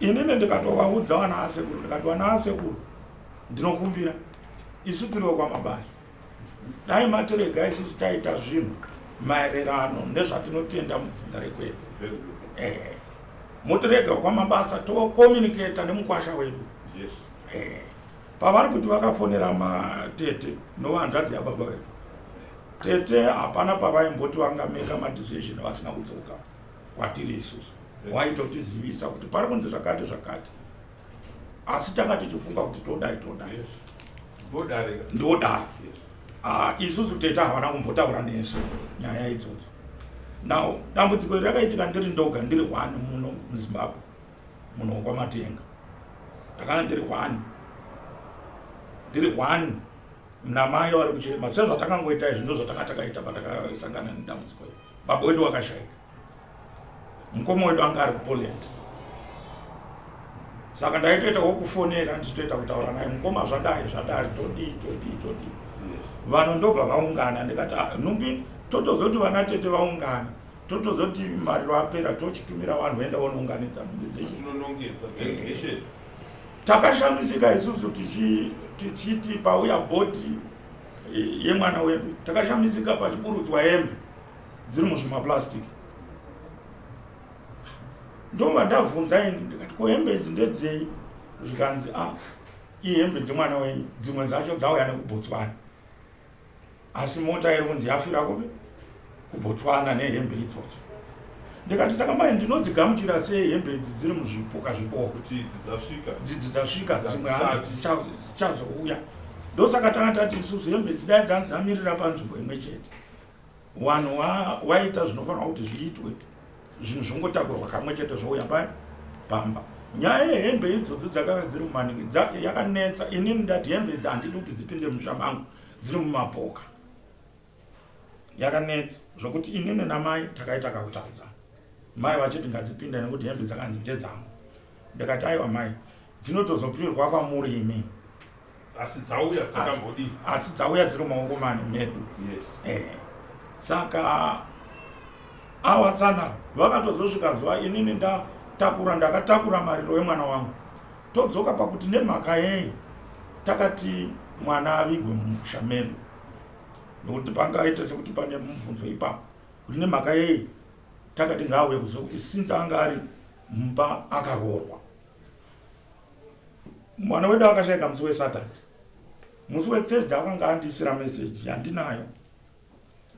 Inini ndikatovaudza vana asekuru, ndikati vana asekuru, ndinokumbira isu tiriwo kwamabasa, dai matirega isusu taita zvinhu maererano nezvatinotenda mudzinza rekwedu. Mutirega kwamabasa tokomunicata nemukwasha wedu. Pavari kuti vakafonera matete novanzvadzi yababa vedu, tete hapana pavaimboti vangameka madecision vasina kudzoka kwatiri isusu. Waitotizivisa kuti pari kunze zvakati zvakati, asi tanga tichifunga kuti todai ndodai. Isusu tete havana kumbotaura nesu nyaya idzodzo. Now dambudziko rakaitika ndiri ndoga, ndiri 1 muno muZimbabwe muno kwaMatenga. Ndakanga ndiri 1 namai vari kuchema. Sezvatakangoita izvi ndozvatanga takaita patakasangana nedambudziko iri. Baba wedu wakashaika, mukoma wedu anga ari kuPoland. Saka ndaitoita wokufonera ndichitoita kutaura naye, mukoma zvadai todi. Vanhu ndobva vaungana, ndikati nhumbi totozoti vana tete vaungana, totozoti mariro apera tochitumira vanhu voenda vonounganidza nhumbi delegation. Takashamisika isusu tichiti pauya bhoti yemwana wedu, takashamisika pachiburudzwa hembe dziri muzvimaplastic. Ndoma ndabvunza ini ndikati ko hembe idzi ndedzei? Zvikanzi ihembe dzemwana wenyu, dzimwe dzacho dzauya nekuBotswana, asi mota iri kunzi yafira kuBotswana nehembe idzodzo. Ndikati saka mai ndinodzigamuchira sei hembe idzi dziri muzvipuka zvipoko kuti idzi dzasvika dzimwe dzichazouya. Ndosaka tanga tati isusu hembe dzidai dzamirira panzvimbo imwe chete. Vanhu waita zvinofanirwa kuti zviitwe, zvinhu zvongotakurwa kamwe chete zvouya pamba. Nyaya yehembe idzodzo dzakanga dziri mumaningi yakanetsa. Inini ndati hembe idzi handidi kuti dzipinde musha mangu, dziri mumapoka. Yakanetsa zvokuti inini namai takaita kakutadzana. Mai vachiti ngadzipinde nekuti hembe dzakanzi ndedzangu. Ndikati aiwa mai, dzinotozopirwa kwamuri imi. Asi dzauya dzakambodii? Asi dzauya dziri mumaoko mani medu. Saka avatsana vakatozosvika zuva inini ndakatakura mariro emwana wangu. Todzoka pakuti nemhaka yei takati mwana avigwe mumusha medu, nokuti pangaite sekuti pane mubvunzo ipapo kuti nemhaka yei takati ngaauye kuzokuti since anga ari mumba akaroorwa. Mwana wedu akashaika musi weSaturday. Musi weThursday akanga andisira message yandinayo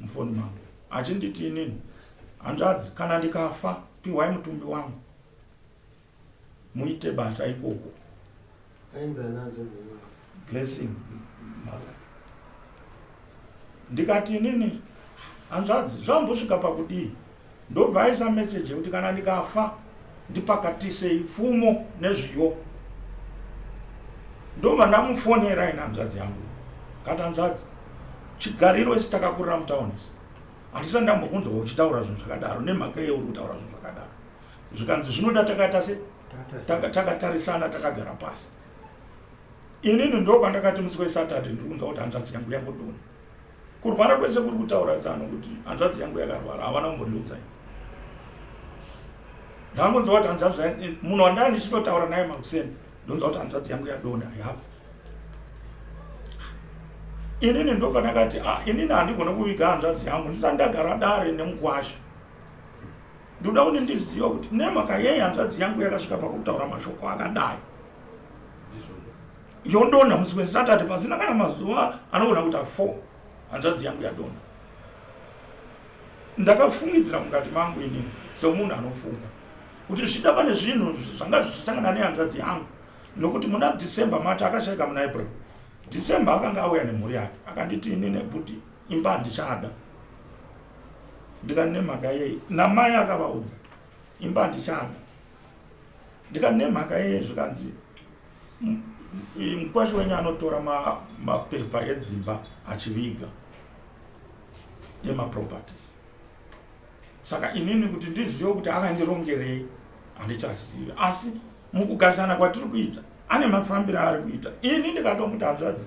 mufoni mangu achinditi inini, hanzvadzi, kana ndikafa piwai mutumbi wangu muite basa ikoko. Blessing. Ndikati inini, hanzvadzi, zvambosvika pakudii? Ndobva aisa message kuti kana ndikafa ndipakatisei pfumo nezviyo. Ndobva ndamufonera ina hanzvadzi yangu, kati hanzvadzi, chigariro isi takakurira mutauni, handisati ndambobvunzwa uchitaura zvinhu zvakadaro, nemhaka yei uri kutaura zvinhu zvakadaro. zvikanzi zvinoda takaita se takatarisana takagara pasi. Inini ndo pandakati musi weSaturday ndikunza kuti hanzvadzi yangu yangodona. Kurwara kwese kuri kutaura tsano kuti hanzvadzi yangu yakarwara havana kumbondiudza. Ndangonzwa kuti hanzvadzi munhu wandanga ndichitotaura naye makuseni ndonzwa kuti hanzvadzi yangu yadona yafa. Inini ndo pandakati inini handigona kuviga hanzvadzi yangu ndisati ndagara dare nemukwasha. Ndoda kuti ndiziva kuti nemhaka yei hanzvadzi yangu yakasvika pakutaura mashoko akadai. Yodona musi weSaturday pasina kana mazuva anogona kuita 4 hanzvadzi yangu yadona. Ndakafungidzira mukati mangu inini semunhu anofunga kuti zvida pane zvinhu zvanga zvichisangana nehanzvadzi yangu nokuti muna December mati akashayika muna April. December akanga auya nemhuri yake akanditi inini kuti imba handichada. Ndikati nemhaka yei namai akavaudza imba handichada. Ndikati nemhaka yei zvikanzi mukwashi wenyu anotora mapepa edzimba achiviga emaproperties. Saka inini kuti ndizive kuti akandirongerei handichazivi, asi mukugarisana kwatiri kuita ane mafambiro ari kuita. Ini ndikatomuti hanzvadzi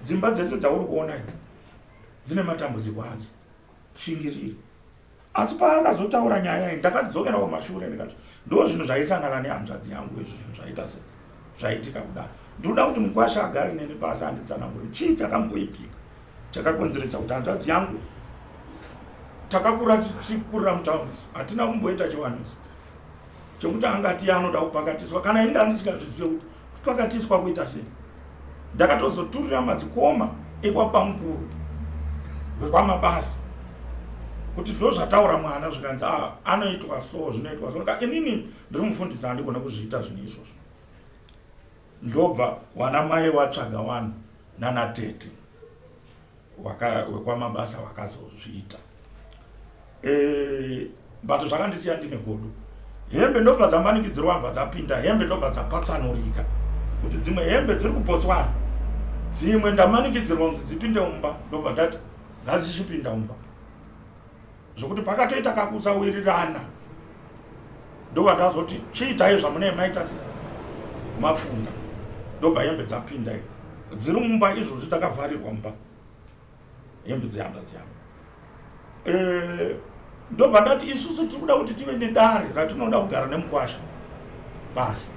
dzimba dzese dzauri kuona idzi dzine matambudziko adzo shingiriri. Asi paakazotaura nyaya iyi ndakadzokera kumashure ndikati ndo zvinhu zvaisangana nehanzvadzi yangu izvi zvinhu zvaita se zvaitika kudaro. Ndoda kuti mukwasha agare neni pasi anditsanangure chii chakamboitika chakakonzeresa kuti hanzvadzi yangu takakura tichikurira mutaundi hatina kumboita chiwaniso chekuti angati anoda kupakatiswa kana ini ndandisingazvizive kuti kupakatiswa kuita sei. Ndakatozoturira madzikoma ekwapamukuru wekwamabasa kuti ndo zvataura mwana zvikanzi anoitwa so zvinoitwa so. Inini ndiri mufundisi handigona kuzviita zvinhu izvozvo. Ndobva wana mai watsvaga wanu nanatete wekwamabasa wakazozviita. But zvakandisiya ndine godo. Hembe ndobva dzamanikidzirwa mbva dzapinda, hembe ndobva dzapatsanurika kuti dzimwe hembe dziri kubotswana, dzimwe ndamanikidzirwa kuti dzipinde mumba ndobva ndati ngadzichipinda mumba zvokuti pakatoita kakusawirirana. Ndobva ndazoti chiitai zvamunee maita se mafunda ndobva hembe dzapinda idzi dziri mumba izvozvi dzakavharirwa mumba hembe dzehanzvadzi yangu. Ndobva ndati isusu tiri kuda kuti tive nedare ratinoda kugara nemukwasha basi.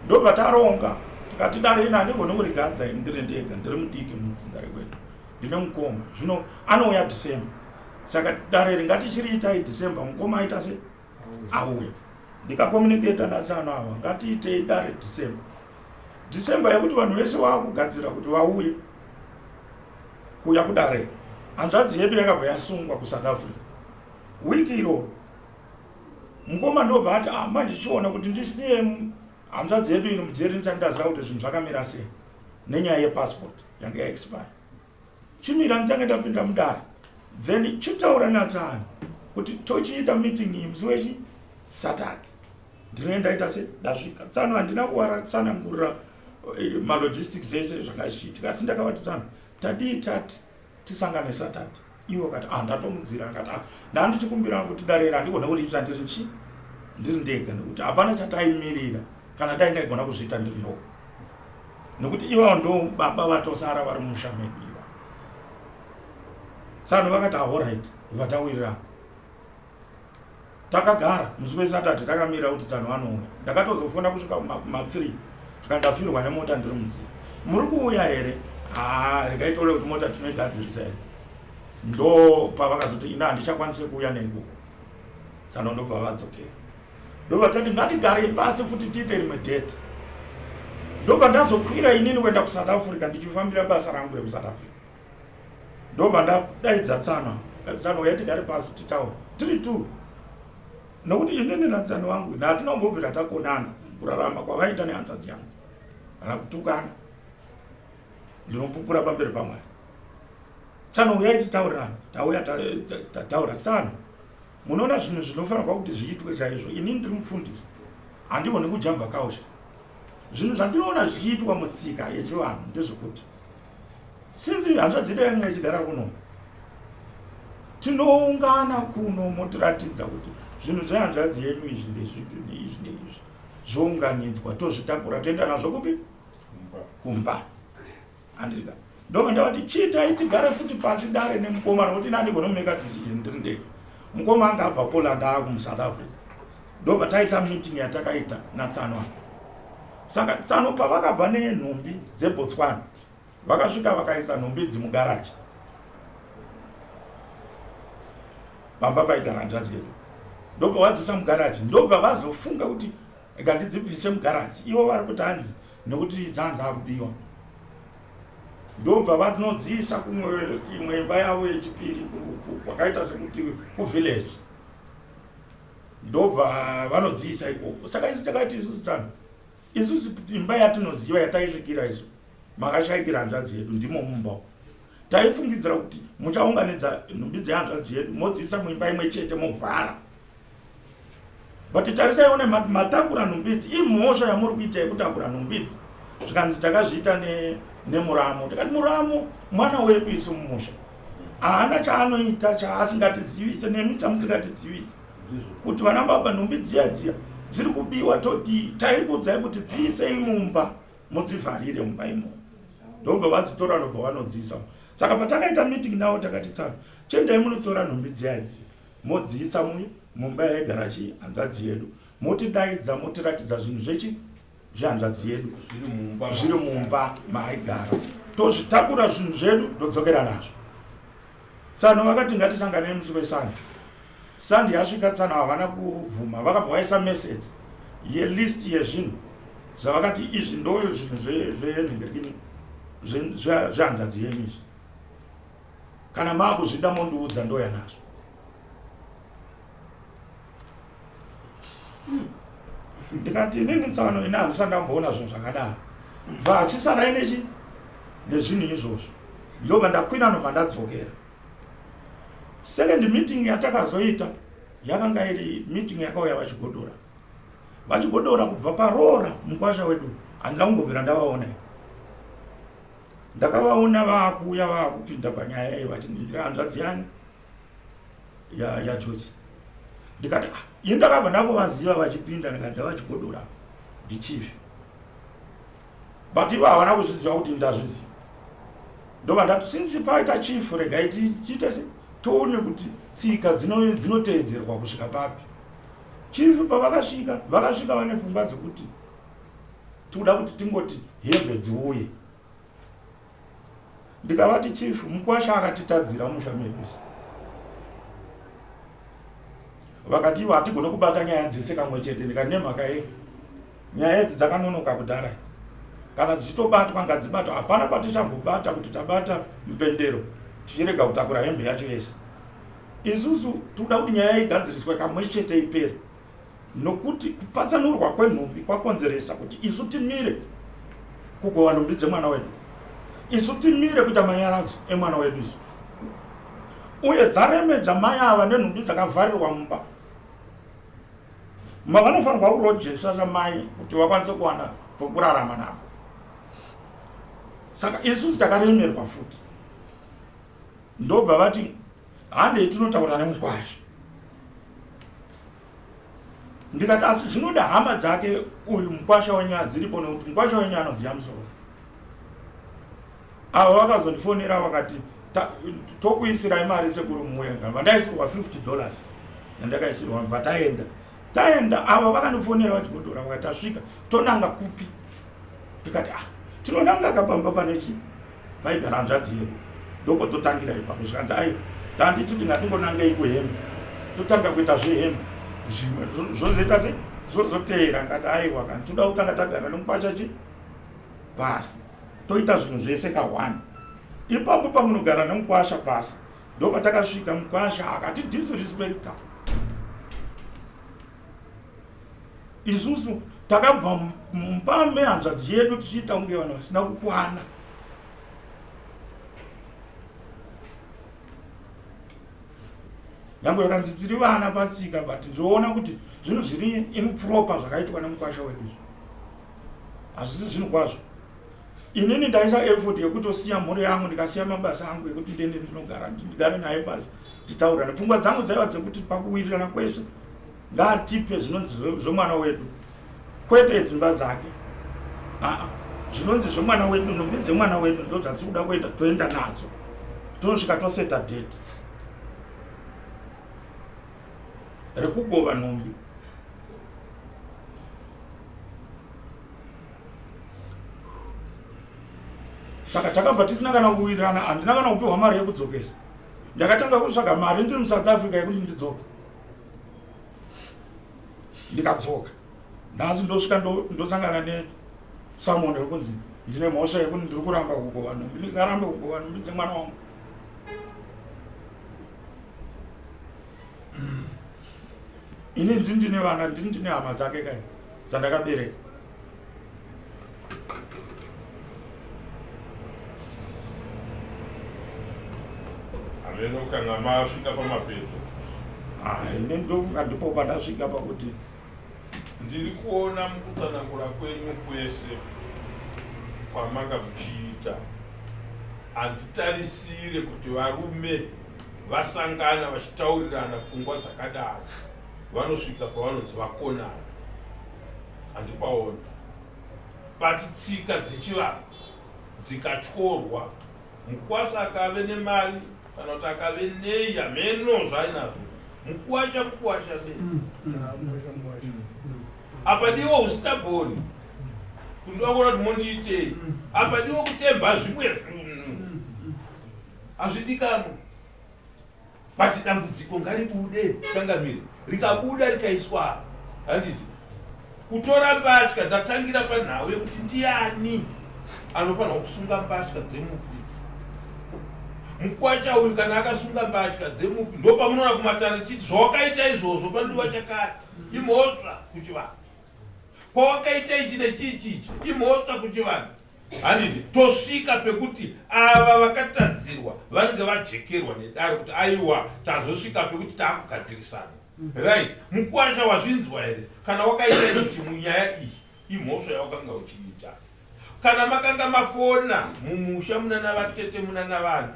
Ndobva taronga tikati dare ina handigoni kurigadza ndiri ndega ndiri mudiki mudzinda rekwedu ndine mukoma zvino anouya December. Saka dare ringatichiriitai December mukoma aita se auya. Ndikakomuniketa natsano ava ngatiitei dare December yekuti vanhu vese vakugadzira kuti vauye kuuya kudare. Hanzvadzi yedu yakabva yasungwa kuSouth Africa wiki iro. Mukoma ndobva ati manje chiona kuti ndisiye hanzvadzi yedu ino mudzeri ndisati ndaziva kuti zvinhu zvakamira sei nenyaya yepassport yange yaexpire. Chimira nditange ndapinda mudare then chitaura natsano kuti tochiita meeting iyi musi weSaturday. Ndinoenda ita se ndasvika tsano handina kuvatsanangurira malogistics ese zvakaitika. Asi ndakavati tsano tadii tati tisangane Saturday. Iwo kati ndatomudzira akati ndandichikumbira kuti dare handigona kuriisa ndiri chi ndiri ndega nekuti hapana chataimirira kana dai ndaigona kuzviita ndiri ndoko nekuti ivavo ndo baba vatosara vari mumusha medu iva. Tsano vakati alright vatawirirana. Takagara musi weSaturday takamira kuti tsano vanouya. Ndakatozofunda kusvika kuma3 zvikandafirwa nemota ndiri munzira. Muri kuuya here? Rikaitore kuti mota tinoigadzirisa here. Ndo pavakazoti ina handichakwanise kuuya nenguva. Tsano ndobva vadzokera. Ndobva tati ngatigare pasi futi tiite rimwe date. Ndobva ndazokwira inini kuenda kuSouth Africa ndichifambira basa rangu rekuSouth Africa. Ndobva ndadaidza Tsano. Tsano yatigare pasi titaura tiri tu. Nokuti inini natsano wangu hatinombobvira takonana kurarama kwavaita nehanzvadzi yangu kana kutukana. Ndinopupura pamberi paMwari. Tsano uyai titaurirana. Tauya taura Tsano. Munoona zvinhu zvinofanirwa kuti zviitwe chaizvo. Inini ndiri mufundisi handigoni kujamba kausha. Zvinhu zvandinoona zvichiitwa mutsika yechivanhu ndezvekuti sinzi hanzvadzi yedu yange ichigara kuno tinoungana kuno motiratidza kuti zvinhu zvehanzvadzi yenyu izvi ndezvipi neizvi neizvi zvounganidzwa tozvitakura toenda nazvo kupi kumba. Handika ndobva ndavati chiitai tigare futi pasi dare nemukoma nokuti nandigona kumeka decision ndiri ndega. Mukoma anga abva Poland akumusouth Africa. Ndobva taita meeting yatakaita naTsano. Saka Tsano pavakabva nenhumbi dzeBotswana vakasvika vakaisa nhumbi idzi mugaraji baba paigara hanzvadzi yedu. Ndobva vadzisa mugaraji ndobva vazofunga kuti ngandidzibvise mugaraji ivo vari kuti hanzi nekuti dzanza akubiwa. Ndobva vanodziisa kumwe imwe imba yavo yechipiri kwakaita sekuti kuvillage. Ndobva vanodziisa ikoko. Saka isi takati isusu Tsano isusu imba yatinoziva yataisvikira isu makashayikira hanzvadzi yedu ndimo mumba. Taifungidzira kuti muchaunganidza nhumbi dzehanzvadzi yedu modziisa muimba imwe chete movhara. But tarisaiona matakura nhumbi idzi imhosva yamuri kuita yekutakura nhumbi idzi. Zvikanzi takazviita nemuramo. Takati muramo mwana wedu isu mumusha. Haana chaanoita chaasingatizivise nemi chamusingatizivise. Kuti vana baba nhumbi dziya dziri kubiwa todi taikudzai kuti dziisei mumba mudzivharire mumba imo. Ndobva vadzitora ndobva vanodziisa. Saka patakaita meeting navo takati Tsano chendai munotora nhumbi dziya idzi modziisa mumba yaigara hanzvadzi yedu motidaidza motiratidza zvinhu zvehanzvadzi yedu zviri mumba maaigara tozvitakura zvinhu zvedu ndodzokera nazvo. Tsano vakati ngatisanganei musi weSunday. Sunday yasvika Tsano havana kubvuma vakabva vaisa message yelist yezvinhu zvavakati izvi ndo zvinhu zvehanzvadzi yenyu izvi kana maakuzvida mondiudza ndoya nazvo. Ndikati inini Tsano ine handisandamboona zvinhu zvakadaro vachisarai nezvinhu izvozvo. Ndobva ndakwira nobva ndadzokera. Second meeting yatakazoita yakanga iri meeting yakauya vachigodora. Vachigodora kubva paroora mukwasha wedu handina kungobvira ndavaona. Ndakavaona vaakuuya vaakupinda panyaya vachindira hanzvadzi yani yaJoji. Ndikati ini ndakabva ndavovaziva vachipinda ndikati ndavachigodora ndichifi. But ivo havana kuzviziva kuti ndazviziva. Ndobva ndati since paita chief regai tiite toone kuti tsika dzinoteedzerwa kusvika papi. Chief pavakasvika vane pfungwa dzekuti toda kuti tingoti hembe dziuye. Ndikavati chief mukwasha akatitadzira musha medu. Vakati ivo hatigone kubata nyaya dzese kamwe chete. Ndikati nemhaka yei nyaya idzi dzakanonoka kudhara. Kana dzichitobatwa ngadzibatwa hapana patichambobata kuti tabata mupendero tichirega kutakura hembe yacho yese. Isusu toda kuti nyaya igadziriswe kamwe chete ipere. Nokuti kupatsanurwa kwenhumbi kwakonzeresa kuti isu timire kugova nhumbi dzemwana wedu. Isu timire kuita manyaradzo emwana wedu. Uye dzaremedza mai ava nenhumbi dzakavharirwa mumba. Mavanofanirwa kurojesa samai kuti vakwanise kuwana pokurarama navo. Saka isusu takaremerwa futi. Ndobva vati handei tinotaura nemukwasha. Ndikati asi zvinoda hama dzake uyu mukwasha wenyaya dziripo nekuti mukwasha wenyaya anodziya musoro. Avo vakazondifonera vakati tokuisirai mari sekuru muwenga. Vandaisirwa $50 yandakaisirwa mva taenda ava vakandifonera vachigodora vakati tasvika tonanga kupi. Ndikati tinonanga kapamba panechi paigara hanzvadzi yedu. Ndoko totangira ipapo zvikanzi tanditi tingatingonangei kuhembe totanga kuita zvehembe zvimwe zvozoita se zvozoteera. Ngati aiwa kana toda kutanga tagara nemukwasha pasi toita zvinhu zvese ka1. Ipapo pamunogara nemukwasha pasi ndobva takasvika mukwasha akati disrespecta. Isusu takabva mumba mehanzvadzi yedu tichiita kunge vanhu vasina kukwana. Nyange yakanzi tiri vana pasika but ndinoona kuti zvinhu zviri improper zvakaitwa nemukwasha wedu. Hazvisi zvinhu kwazvo. inini ndaisa effort yekutosiya mhuri yangu ndikasiya mabasa angu ekuti ndiende ndinogara ndigare naye basi titaurana. Pfungwa dzangu dzaiva dzekuti pakuwirirana kwese ngatipe zvinonzi zvomwana wedu, kwete dzimba dzake. Zvinonzi zvomwana wedu, nhumbi dzemwana wedu ndo dzatikuda kuenda toenda nadzo, tonosvika toseta date rekugova nhumbi. Saka takabva tisina kana kuwirirana, handina kana kupiwa mari yekudzokesa. Ndakatanga kutsvaga mari ndiri muSouth Africa yekuti ndidzoke, ndikadzoka. Nhasi ndosvika ndosangana neSamon rekunzi ndine mhosva yekuti ndiri kuramba kugova nhumbi. Ndikarambe kugova nhumbi dzemwana wangu. Ini ndine vana, ndine hama dzake kai dzandakabereka. Hameno kana masvika pamapeto. Ine ndofunga ndipo pandasvika pakuti ndiri kuona mukutsanangura kwenyu kwese kwamanga muchiita, handitarisire kuti varume vasangana vachitaurirana pfungwa dzakadaro vanosvika pavanonzi vakonana. Handipaona. Bati tsika dzechivanhu dzikatorwa, mukwasa akave nemari kana kuti akave nei, hameno zvainazvo, mukwasha be. Apadiwo ustabhoni kundiwa kuona kuti mondiitei, apadiwo kutemba zvimwe zvinhu, hazvidikamo. Bati dambudziko ngaribude, changamire rikabuda rikaiswa, handizi kutora mbatya. Ndatangira panhau yekuti ndiani anofanirwa kusunga mbatya dzemupi. Mukwasha uyu kana akasunga mbatya dzemupi, ndo pamunoona kumatare chiti zvawakaita izvozvo pandiwa chakati imhosva kuchivanhu, pawakaita ichi nechichichi imhosva kuchivanhu. Handiti tosvika pekuti ava vakatadzirwa vanenge vajekerwa nedare kuti aiwa tazosvika pekuti taakugadzirisana. Right, mukwasha wazvinzwa here kana wakaita ichi munyaya iyi, imhosva yawakanga uchiita. Kana makanga mafona mumusha muna navatete muna navanhu,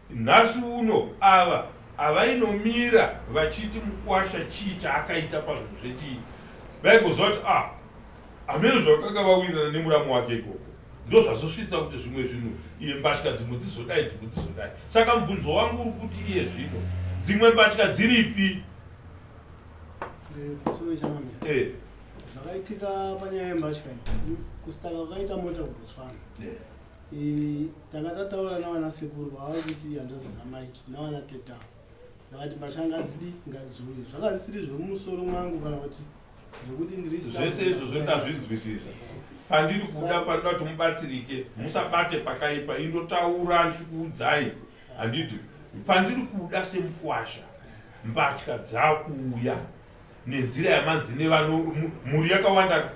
nhasi uno ava avainomira vachiti mukwasha chii chaakaita pazvinhu zvechii, vaigozva kuti hamene zvavakanga vawirirana nemuramu wake ikoko, ndo zvazosvitsa kuti zvimwe zvinhu iye mbatya dzimwe dzizodai dzimwe dzizodai. Saka mubvunzo wangu uri kuti iye zvino dzimwe mbatya dziripi? Zvakaitika panyaya yembatya kustaka kwakaita mota kuBotswana. Tanga tataura navana sekuru vava kuti handazizamai navana teta vakati mbatya ngadzidi ngadziuye. Zvakanga zvisiri zvemumusoro mwangu kana kuti zvekuti ndiri zvese izvozvo ndazvinzwisisa. Pandiri kuda panoda kuti mubatsirike, musabate pakaipa, indotaura ndichikuudzai. Handiti pandiri kuda semukwasha mbatya dzakuuya nenzira yamanzi nevano muri yakawanda,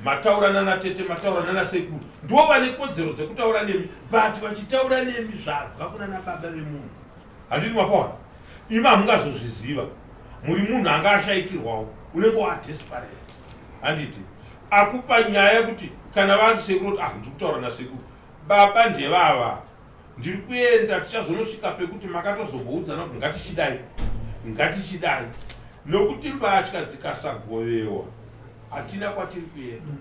mataurana natete, mataurana nasekuru, ndo vane kodzero dzekutaura nemi, but vachitaura nemi zvabva kuna nababa vemunhu. Handiti mapaona ima hamungazozviziva, muri munhu anga ashayikirwawo, unenge wadesperate. Handiti akupa nyaya kuti kana vari sekuru kuti ndiri kutaura nasekuru, baba ndevava, ndiri kuenda, tichazonosvika pekuti makatozomboudzana kuti ngatichidai, nokuti mbatya dzikasagovewa hatina kwatiri kuenda.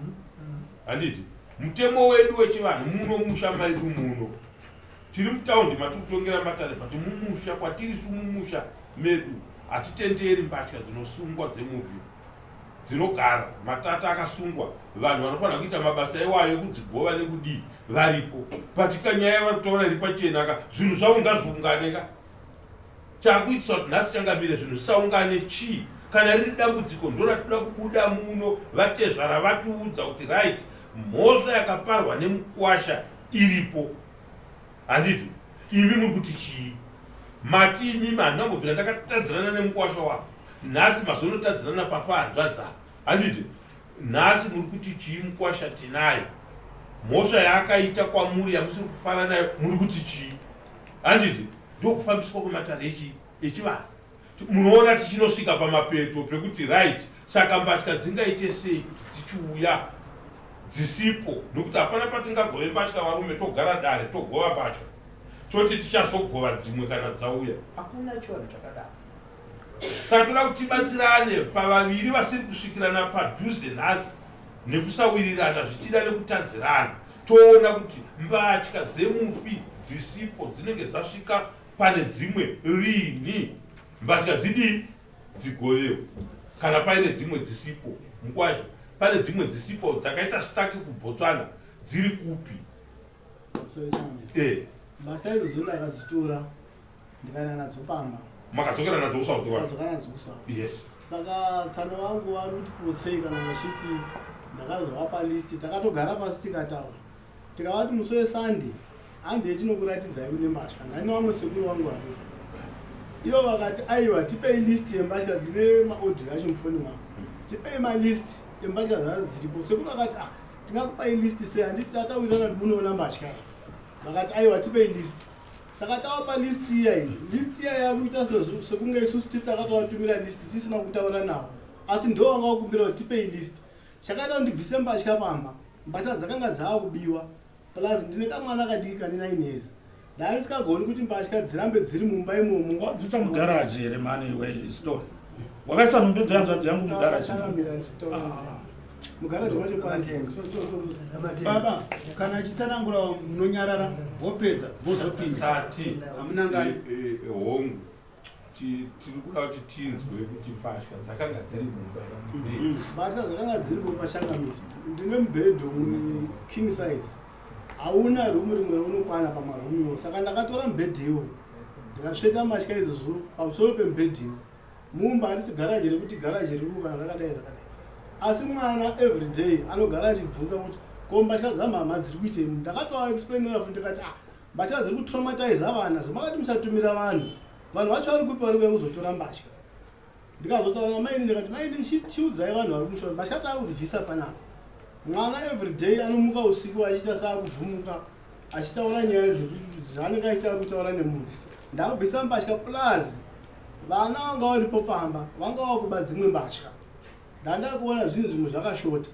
Handiti mutemo wedu wechivanhu muno musha maidu muno, tiri mutaundi matiri kutongera matare, but mumusha kwatiri mumusha medu hatitenderi mbatya dzinosungwa dzemuvi dzinogara matata akasungwa. Vanhu vanofanira kuita mabasa iwayo ekudzigova nekudii varipo, but kanyaya vari kutaura iri pachenaka zvinhu zvavo ngazviunganeka. Chakuitisa kuti nhasi changamire zvinhu zvisaungane chii, kana riri dambudziko ndoratinoda kubuda muno vatezvara vatiudza kuti right, mhosva yakaparwa nemukwasha iripo. Handiti imi muri kuti chii? Mati imi handinambobvira ndakatadzirana nemukwasha wavo, nhasi mazonotadzirana pafa hanzvadza. Handiti nhasi muri kuti chii? Mukwasha tinayo, mhosva yaakaita kwamuri yamusiri kufara nayo muri kuti chii? Handiti ndokufambiswa kwematare echivanhu. Munoona tichinosvika pamapeto pekuti right, saka mbatya dzingaite sei kuti dzichiuya dzisipo nokuti hapana patingagove mbatya varume togara dare togova mbatya toti tichazogova dzimwe kana dzauya. Hakuna chivanhu chakadaro. Saka toda kuti tibatsirane pavaviri vasiri kusvikirana padhuze nhasi nekusawirirana zvichida nekutadzirana. Toona kuti mbatya dzemupi dzisipo dzinenge dzasvika pane dzimwe rini. Mbatya dzidii dzigovewo kana paine dzimwe dzisipo. Mukwaje pane dzimwe dzisipo dzakaita staki kuBotswana dziri kupi? Mbatya idzodzo ndakadzitora ndikaenda nadzo pamba. Makadzokera nadzo kuSouth Africa? Ndakadzokera nadzo kuSouth. Yes. Saka tsano vangu vari kuti purotsei kana vachiti ndakazovapa listi. Takatogara pasi tikataura tikavati musi weSunday handei tinokuratidzai kune mbatya. Ndani vamwe sekuru vangu vari ivo vakati aiwa tipei listi yembatya dzine maaudio acho mufoni mwangu. Tipei malisti embatya dzadzo dziripo. Sekuru akati tingakupai listi sei? Handiti tatawirirana kuti munoona mbatya. Vakati aiwa tipei listi. Saka tavapa listi iya iyi. Listi iya yakuita sekunge isusu tisi takatovatumira listi tisina kutaura navo, asi ndo vanga vakumbira kuti tipei listi. Chakaita kuti ndibvise mbatya pamba. Mbatya dzakanga dzava kubiwa plus ndine kamwana kadiki kane 9 years. Ndanga ndisikagoni kuti mbatya dzirambe dziri mumba imomo. Wadzisa mugaraji here mani iwe story. Wakaisa nhumbi dzehanzvadzi yangu mugaraji. Mugaraji macho kwanze. Baba, kana achitsanangura munonyarara vopedza vozopinda. Hamuna ngani hongu tiri kuda kuti tinzwe kuti mbatya dzakanga dziri mumba. Mbatya dzakanga dziri mumba shangamiri. Ndine mubhedhu king size. Hauna rumu rimwe unokwana pamarumiwo. Saka ndakatora mubhedhiwo ndikasveta mbatya idzodzo pamusoro pemubhedhiwo. Mumba handisi garaji rekuti garaji ririku kana rakadai rakadai. Asi mwana everyday anogara achibvunza kuti ko mbatya dzamama dziri kuitei. Ndakatovaexplainira futi ndikati mbatya dziri kutraumatize vana zvamakati musatumira vanhu vacho vari kupi vari kuuya kuzotora mbatya. Ndikazotaura namaini ndikati maini chiudzai vanhu vari kumusha mbatya takudzibvisa panapa. Mwana everyday anomuka usiku achiita saakuvhumuka achitaura nyaya zvaanenge achita kutaura nemunhu. Ndakubvisa mbatya plus vana vanga varipo pamba vanga vakuba dzimwe mbatya. Ndandakuona zvinhu zvimwe zvakashota.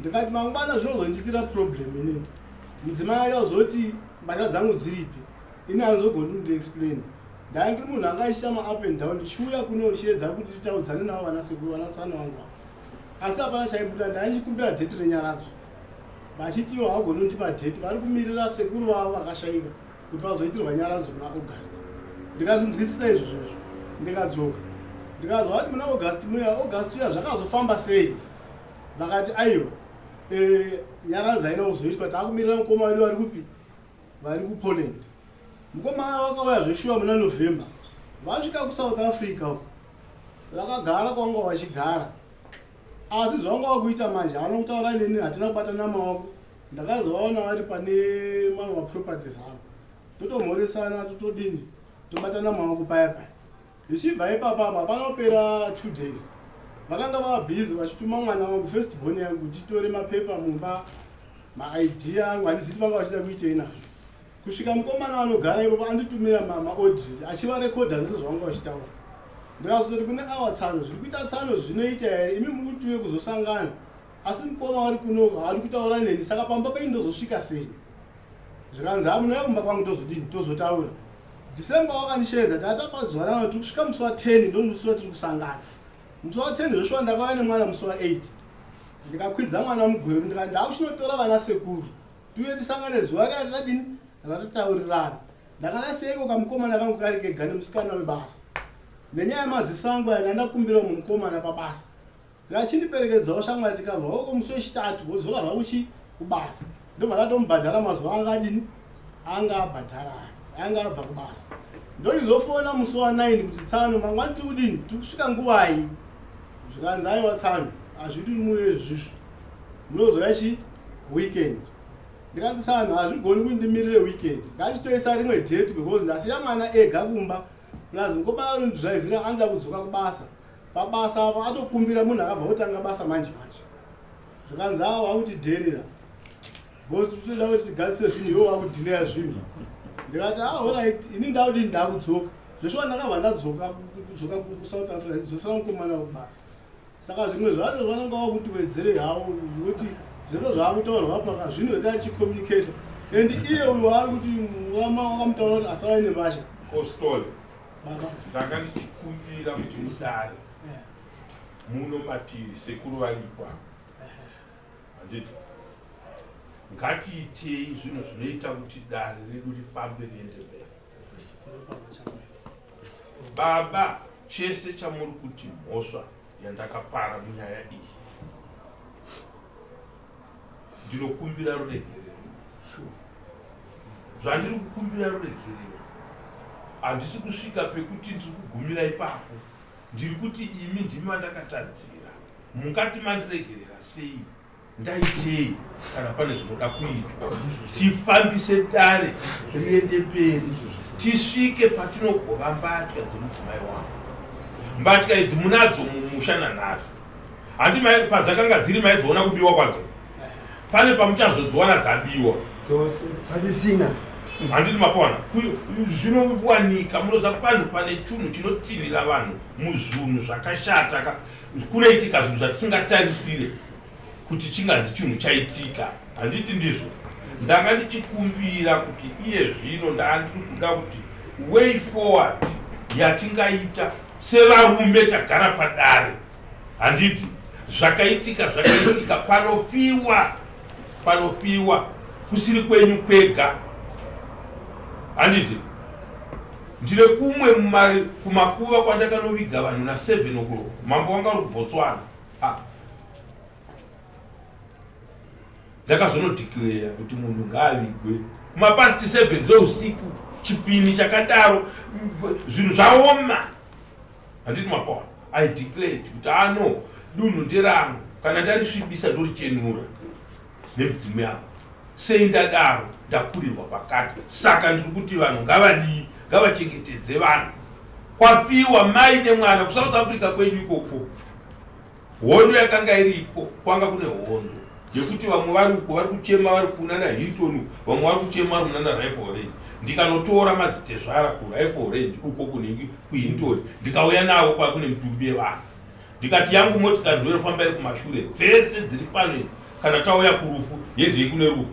Ndikati mangwana zvinozondiitira problem inini. Mudzimai akazoti mbatya dzangu dziripi. Ini handizogoni kundiexplain. Ndandi munhu anga achiita ma-up and down ndichiuya kuno chiedza kuti titaudzane navo vanasekuru vanatsana vangu. Asi hapana chaibuda. Ndaichikumbira dheti renyaradzo. Vachiti ivo havagoni kundipa dheti. Vari kumirira sekuru vavo vakashayika kuti vazoitirwa nyaradzo muna August. Ndikazvinzwisisa izvozvo. Ndikadzoka. Ndikazwa kuti muna August uya zvakazofamba sei. Vakati aiwa nyaradzi haina kuzoitwa taakumirira mukoma wedu vari kupi vari kuPoland. Mukoma wakauya zveshuwa muna November. Vasvika kuSouth Africa uko vakagara kwanga vachigara. Asi zvavanga vakuita manje havana kutaura neni hatina kubatana maoko. Ndakazovaona vari pane mamwe maproperties avo. Totomhoresana totodini tobatana maoko paya paya. Zvichibva ipapapa panopera 2 days. Vakanga vava busy vachituma mwana wangu first born yangu kuti titore mapepa mumba maID angu handiziti vanga vachida kuitei nazvo. Kusvika mukomana vanogara ipapo anditumira maaudio achivarekodha zvese zvavanga vachitaura. Ndikazototi kune awa tsano zviri kuita tsano zvinoita here imi muri kuti uye kuzosangana. Asi mukoma vari kunoko havari kutaura neni saka pamba pei ndozosvika sei. Zvikanzi hamuna kumba kwangu tozodini tozotaura. December wakandisheedza tatapa zuva rano tiri kusvika musi wa10 ndo musi watiri kusangana. Musi wa10 zvoshuwa ndakauya nemwana musi wa8. Ndikakwidza mwana mugweru ndikati ndakuchinotora vana sekuru tiuye tisangane zuva riya tadini ratataurirana. Ndakana seiko kamukomana kangu kari kega nemusikana webasa. Nenyaya yemaziso angu aya ndandakumbira munhu mukomana pabasa. Ngachindiperekedzawo shamwari tikabva uko musi wechitatu wodzoka zvakuchi kubasa. Ndobva ndatomubhadhara mazuva anga adini anga abhadhara anga abva kubasa. Ndochizofona musi wa9 kuti tsano mangwani tiri kudini tiri kusvika nguwai. Zvikanzi aiwa tsano hazviti muye izvizvi munozoya chi weekend. Ndikati tsano hazvigoni kuti ndimirire weekend. Ngatitoisa rimwe date because ndasiya mwana ega kumba. Plus mukomana ari kundidhiraivhira anoda kudzoka kubasa. Pabasa apa atokumbira munhu akabva kutanga basa manje manje. Zvikanzi awa kuti dherera. Because tinoda kuti tigadzise zvinhu iwo wakudhileya zvinhu. Ndikati alright ini ndaudi ndakudzoka. Zveshuwa ndakabva ndadzoka kuSouth Africa ndizosara mukomana wekubasa. Saka zvimwe zvacho zvananga vakutiwedzere havo kuti zvese zvaakutaurwa paka zvino tachicommunicata and iye uyu waari kuti wakamutaura kuti asava nembasha Kostole baba ndanga ndichikumbira kuti mudare muno matiri sekuru varipo handiti ngatiitei zvinhu zvinoita kuti dare redu rifambe riende mberi. Baba, chese chamuri kuti mhosva yandakapara munyaya iyi ndinokumbira ruregerero. Zvandiri kukumbira ruregerero handisi kusvika pekuti ndiri kugumira ipapo, ndiri kuti imi ndimi vandakatadzira, mungati mandiregerera sei, ndaitei kana pane zvinoda kuitwa, tifambise dare riende mberi, tisvike patinogova mbatya dzemudzimai wangu. Mbatya idzi munadzo mumusha nanhasi, handi padzakanga dziri maidzoona kubiwa kwadzo, pane pamuchazodziwana dzabiwa hazisina handiti mapona zvinowanika. Munoza panhu pane chunhu chinotinhira vanhu muzvunhu zvakashata, kunoitika zvinhu zvatisingatarisire kuti chinganzi chinhu chaitika. Handiti ndizvo ndanga ndichikumbira kuti iye zvino ndandiri kuda kuti way forward yatingaita sevarume tagara padare. Handiti zvakaitika panofiwa kusiri kwenyu kwega. Handiti ndine kumwe kumakuva kwandakanoviga vanhu na7 o'clock, mambo wanga uri kuBotswana. Ndakazonodeclare kuti munhu ngaavigwe kumapasti 7 dzeusiku, chipini chakadaro, zvinhu zvaoma. Handiti mapona, I declared kuti ano dunhu nderangu, kana ndarisvibisa ndorichenura nemudzimu yangu. Sei ndadaro ndakurirwa pakati. Saka ndiri kuti vanhu ngavadii, ngavachengetedze vanhu. Kwafiwa mai nemwana kuSouth Africa kwenyu ikoko, hondo yakanga iripo, kwanga kune hondo yekuti vamwe vari kuchema vari kunana Hinton, vamwe vari kuchema vari kunana Rifle Range. Ndikanotora madzitezvara kuRifle Range uko kunenge kuHinton, ndikauya navo kwa kune mitumbi yevanhu, ndikati yangu motikari ndinofamba iri kumashure dzese dziri pano idzi, kana tauya kurufu yendei kune rufu.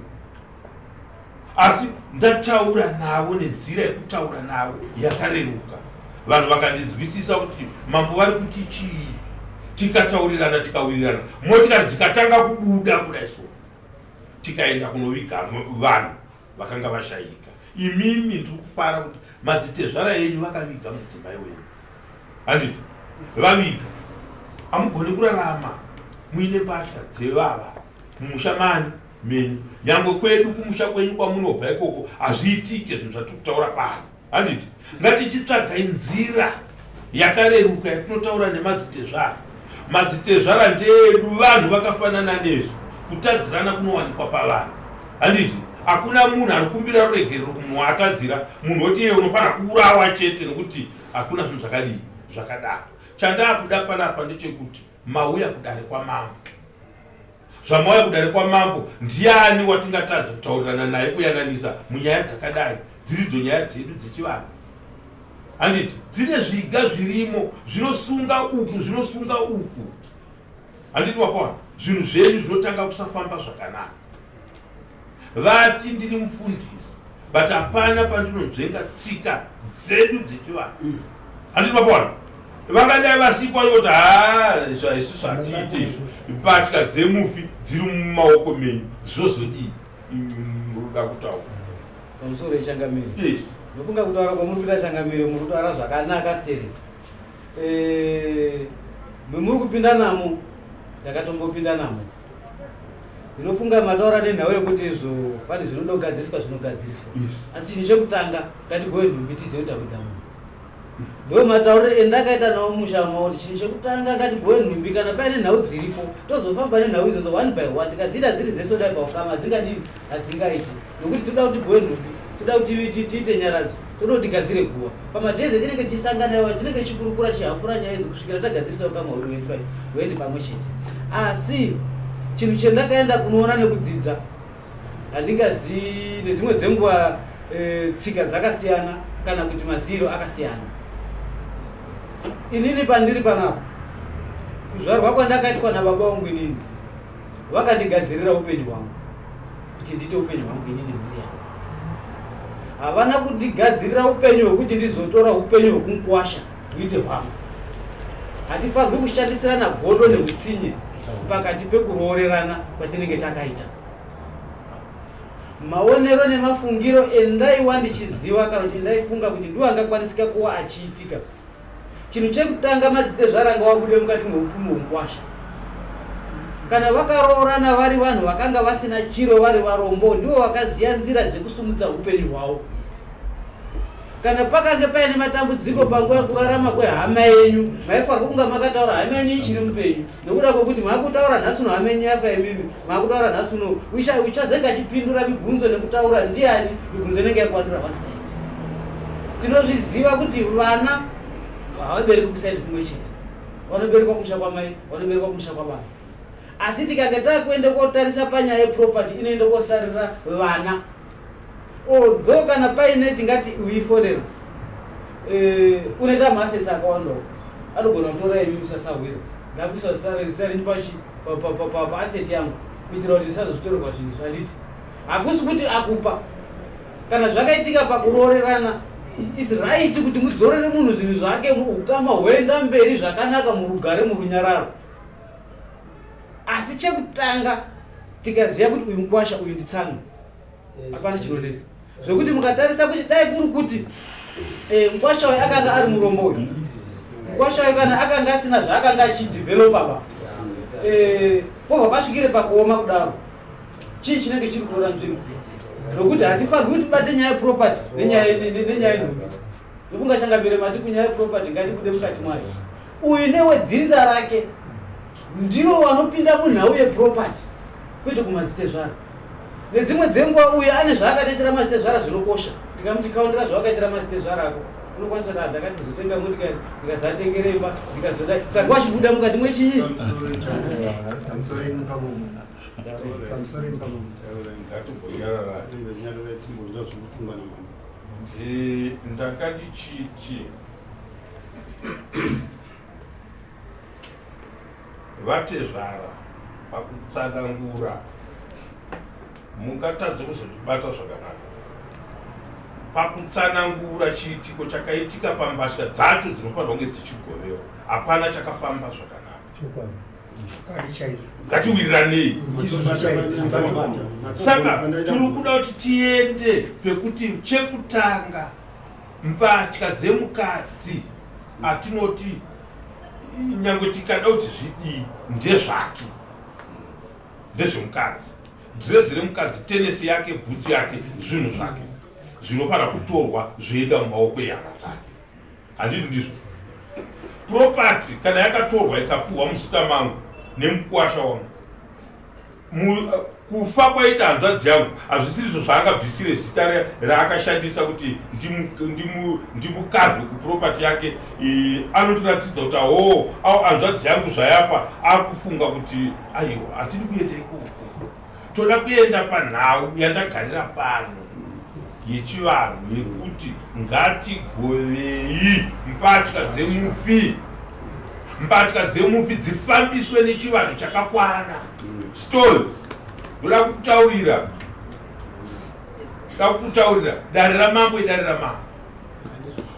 Asi ndataura navo nenzira yekutaura navo yakareruka, vanhu vakandidzwisisa kuti mambo vari kuti chii. Tikataurirana tikawirirana, motikari dzikatanga kubuda kudai so, tikaenda kunoviga vanhu vakanga vashaika. Imimi ndiri kufara kuti madzitezvara enyu vakaviga mudzimai wenyu. Handiti vaviga, hamugoni kurarama muine mbatya dzevava mumusha mani menyu. Nyangwe kwedu kumusha kwenyu kwamunobva ikoko hazviitike zvinhu zvatiri kutaura pano. Handiti ngatichitsvagai nzira yakareruka yatinotaura nemadzitezvara. Madzitezvara ndeedu, vanhu vakafanana nezvo, kutadzirana kunowanikwa pavanhu. Handiti hakuna munhu anokumbira ruregerero munhu atadzira, munhu woti iye unofanira kuurawa chete nekuti hakuna zvinhu zvakadii zvakadaro. Chandaakuda panapa ndechekuti mauya kudare kwamambo. Zvamauya kudare kwamambo, ndiani watingatadza kutaurirana naye kuyananisa munyaya dzakadai, dziridzo nyaya dzedu dzechivanhu. Handiti dzine zviga zvirimo zvinosunga uku zvinosunga uku. Handiti wapona, zvinhu zvenyu zvinotanga kusafamba zvakanaka. Vati ndiri mufundisi, but hapana pandinonzvenga tsika dzedu dzechivanhu. Handiti wapona, vangadai vasikwa kuti zvaisusu hatiite mbatya dzemufi dziri mumaoko menyu, zvozodii muruda kutaura pamusoro yechangamire. Yes. Nokunga kutaura kwamuri kuita changamire muri kutaura zvakanaka steri. Muri kupinda namo, ndakatombopinda namo. Ndinofunga mataura nenhau yekuti pane zvinoda kugadziriswa zvinogadziriswa. Asi chinhu chekutanga ngatigove nhumbi tizive kuti takuita munhu. Ndo matauriro endakaita nawo musha mauri, chinhu chekutanga ngatigove nhumbi kana paine nhau dziripo tozofamba nenhau idzodzo 1 by 1, tikadzita dziri dzese kudai paukama hadzingadii hadzingaiti, nokuti toda kuti tigove nhumbi, toda kuti tiite nyaradzo, toda kuti tigadzire guva. Pamadhezi tinenge tichisangana, tinenge tichikurukura tichihafura nyaya idzi kusvikira tagadzirisa ukama huri hwendi pamwe chete. Asi chinhu chendakaenda kunoona nekudzidza, handingazivi nedzimwe dzenguva tsika dzakasiyana kana kuti maziro akasiyana. Inini pandiri panapa, kuzvarwa kwandakaitwa nababa vangu inini, vakandigadzirira upenyu hwangu kuti ndiite upenyu hwangu ini nemhuri yangu. Havana kundigadzirira upenyu hwekuti ndizotora upenyu hwekunkwasha kuite hwangu. Hatifanirwi kushandisirana godo neutsinye pakati pekuroorerana kwatinenge takaita. Maonero nemafungiro endaiwa ndichiziva kana kuti ndaifunga kuti ndiwo angakwanisika kuva achiitika. Chinhu chekutanga madzitezvara anga wabude mukati mweupfumi hwekwasha. Kana vakaroorana vari vanhu vakanga vasina chiro vari varombo, ndivo vakaziya nzira dzekusumudza upenyu hwavo. Kana pakange paine matambudziko panguva yekurarama kwehama yenyu, maifanirwa kunge makataura hama yenyu ichiri mupenyu. Nekuda kwokuti makutaura nhasi uno hama yenyu yafa imimi, makutaura nhasi uno uchazenga achipindura mibvunzo nekutaura ndiani mibvunzo inenge yakwandura one side. Tinozviziva kuti vana havaberekwi kusaidi kumwe chete, vanoberekwa kumusha kwamai, vanoberekwa kumusha kwababa. Asi tikange takuende kotarisa panyaya yeproperty inoende kosarira vana. Although kana paine tingati uifonera unoita masesi akawandawo anogona kutora imi musasahwira ndakuisa zita renyu paaseti yangu kuitira kuti ndisazozvitorerwa zvinhu zvanditi. Hakusi kuti akupa kana zvakaitika pakuroorerana is right kuti mudzorere munhu zvinhu zvake muukama hwoenda mberi zvakanaka murugare murunyararo. Asi chekutanga tikaziva kuti uyu mukwasha uyu nditsanga hapana chinonesa. Zvekuti mukatarisa kuti dai kuri kuti mukwasha uyu akanga ari murombo uyu, mukwasha uyu kana akanga asina zvaakanga achidevelopa pa pobva pasvikire pakuoma kudaro, chii chinenge chiri kutora nzvimbo. Nokuti hatifanirwi kuti tibate nyaya yeproperty nenyaya yenhumbi. Nokungachangamire mati kunyaya yeproperty ngatibude mukati mwayo. Uyu newedzinza rake ndivo vanopinda munhau yeproperty kwete kumadzitezvara. Nedzimwe dzenguva uyu ane zvaakatoitira mazitezvara zvinokosha. Ndikamuti kaundira zvawakaitira mazitezvara ako, unokwanisa kuti ndakati zotenga motikari ndikazatengere imba ndikazodai saka wachibuda mukati mwechii. Ndakati chiti vatezvara pakutsanangura mukatadza kuzozvibata zvakanaka. Pakutsanangura chiitiko chakaitika pambatya dzacho dzinofanirwa kunge dzichigovewa, hapana chakafamba zvakanaka. Ngatiwiriranei. Saka tiri kuda kuti tiende pekuti chekutanga mbatya dzemukadzi atinoti nyangwe tikada kuti zvidii ndezvake, ndezvemukadzi. Dhirezi remukadzi, tenesi yake, bhutsu yake, zvinhu zvake zvinofanira kutorwa zvoenda mumaoko ehama dzake. Handiti ndizvo? Property kana yakatorwa ikapuhwa muzita mangu nemukwasha wangu, kufa kwaita hanzvadzi yangu hazvisiri izvo zvaangabvisire zita raakashandisa kuti ndimukavhe kuproperty yake. Anotiratidza kuti au hanzvadzi yangu zvayafa, akufunga kuti aiwa hatidi kuenda ikoko, toda kuenda panhau yandagarira pano yechivanhu yekuti ngatigovei mbatya dzemufi. Mbatya dzemufi dzifambiswe nechivanhu chakakwana. Story ndoda kutaurira dare ramambo idare ramambo.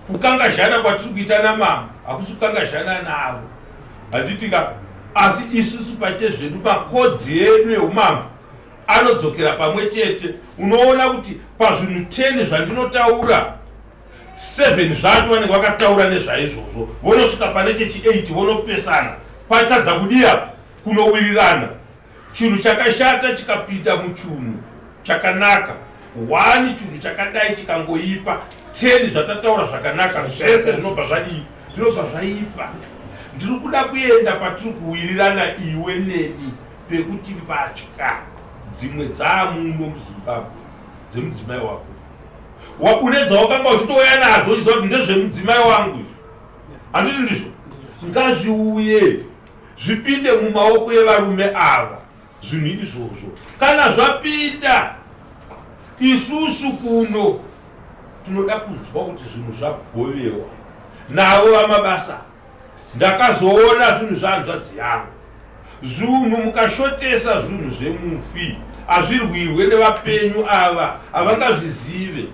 Kukangazhana kwatiri kuita namambo hakusi kukangazhana navo, handitika. Asi isusu pachezvedu makodzi edu eumambo anodzokera pamwe chete. Unoona kuti pazvinhu 10 zvandinotaura 7 zvacho vanenge vakataura nezvaizvozvo, vonosvika pane chechi8 vonopesana, patadza kudia kunowirirana. Chinhu chakashata chikapinda muchinhu chakanaka, 1 chinhu chakadai chikangoipa, 10 zvatataura zvakanaka zvese zvinobva zvadii, zvinobva zvaipa. Ndiri kuda kuenda patiri kuwirirana iwe neni pekuti mbatya dzimwe dzaamuno muZimbabwe dzemudzimai wako unedza wakanga uchitouya nadzo uchiziva kuti ndezvemudzimai wangu. Handiti ndizvo? Ngazviuye zvipinde mumaoko evarume ava zvinhu izvozvo. Kana zvapinda, isusu kuno tinoda kunzwa kuti zvinhu zvagovewa navo vamabasa. Ndakazoona zvinhu zvanzvadzi yangu zvinhu mukashotesa zvinhu zvemufi hazvirwirwe nevapenyu ava havangazvizive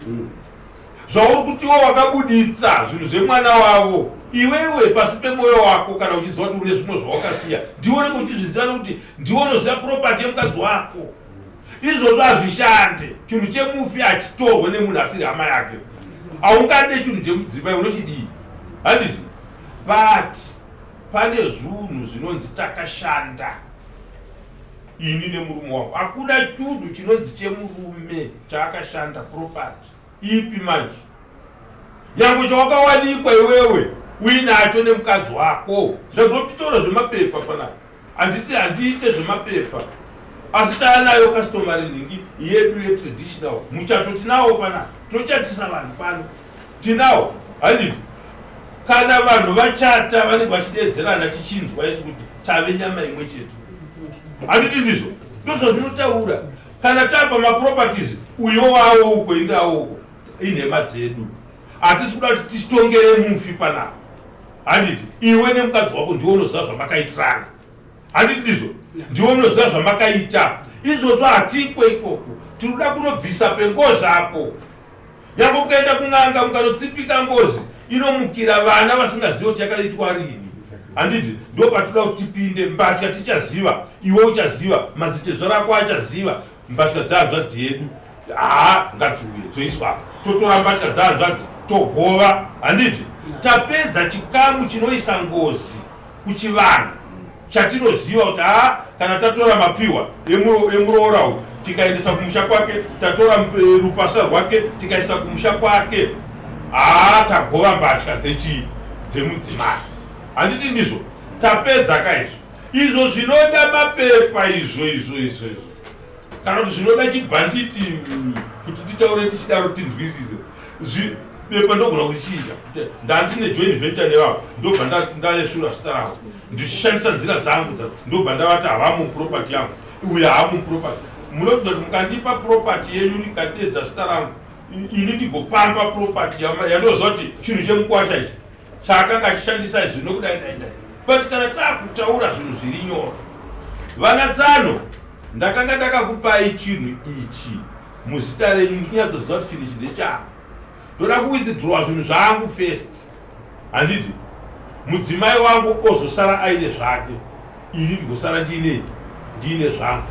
zvauri kutiwo wakabuditsa zvinhu zvemwana wavo iwewe pasi pemwoyo wako kana uchiziva kuti une zvimwe zvawakasiya ndioneke uchizviziva nekuti ndiwo unoziva propati yemukadzi wako izvozvo hazvishande chinhu chemufi hachitorwe nemunhu asiri hama yake haungade chinhu chemudzimai unochidii handiti but pane zvinhu zvinonzi takashanda ini nemurume wangu hakuna chinhu chinonzi chemurume chaakashanda propati ipi manje nyange chawakawanikwa iwewe uinacho nemukadzi wako zvazvopitora zvemapepa pana handiite zvemapepa asi taanayo customary ningi yedu yetraditional muchato tinawo pana tinochatisa vanhu pano tinawo handiti kana vanhu vachata vanenge vachidedzerana tichinzwa isu kuti tave nyama imwe chete handiti ndizvo ndozvo zvinotaura kana tapa maproperties uyo wawo uko indawo uko inhema dzedu hatisi kuda kuti tichitongere mufi panapa handiti iwe nemukadzi wako ndiwo unoziva zvamakaitirana handiti ndizvo ndiwo unoziva zvamakaita izvozvo hatikwe ikoko tinoda kunobvisa pengozi apo nyange mukaenda kun'anga mukanotsipika ngozi inomukira vana vasingazivi kuti yakaitwa rini handiti ndo patinoda kuti tipinde mbatya tichaziva iwe uchaziva madzitezvo rako achaziva mbatya dzehanzvadzi yedu ngadziuye dzoiswa totora mbatya dzehanzvadzi togova handiti tapedza chikamu chinoisa ngozi kuchivanhu chatinoziva kuti kana tatora mapiwa emuroora tikaendesa kumusha kwake tatora rupasa rwake tikaisa kumusha kwake tagova mbatya dzemudzimai handiti ndizvo tapedza kaizvo izvo zvinoda mapepa izvo kana kuti zvinoda chibhanditi kuti titaure tichidaro tinzwisise pepa ndogona kuchiita ndandine joint venture nevavo ndobva ndayesura zita rangu ndichishandisa nzira dzangu ndobva ndavati havamo property yangu uye haamu property munokuti kuti mukandipa property yenyu ikadedza zita rangu ini ndigopamba property yandoziva kuti chinhu chemukwasha ichi chaakanga achishandisa izvi nokudai but kana taakutaura zvinhu zviri nyora vanatsano ndakanga ndakakupai chinhu ichi muzita renyu muchinyatsoziva kuti chinhu ichi ndechangu ndoda kuwithdrawa zvinhu zvangu first handiti mudzimai wangu ozosara aine zvake ini ndigosara ndine zvangu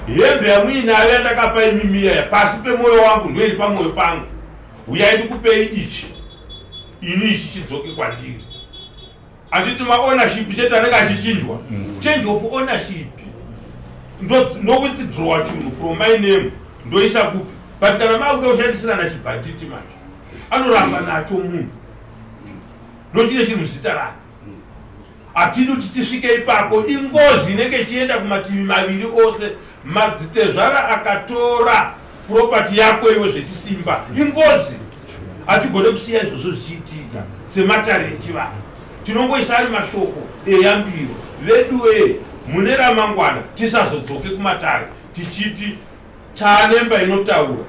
hembe yamuinayo yandakapa imimiya pasi pemwoyo wangu ndoiri pamwoyo pangu uyai ndikupei ichi ini ichi chidzoke kwandiri handiti maownership chete anenge achichinjwa change of ownership ndo withdrawa chinhu from my name ndoisa kupi but kana makuda kushandisirana chibhanditi manje anoramba nacho munhu ndochine chiri muzita rake hatidi kuti tisvike ipapo ingozi inenge ichienda kumativi maviri ose madzitezvara akatora propati yako iwe zvechisimba ingozi hatigone kusiya izvozvo zvichiitika sematare echivanhu tinongoisa ari mashoko eyambiro veduwe mune ramangwana tisazodzoke kumatare tichiti taanemba inotaura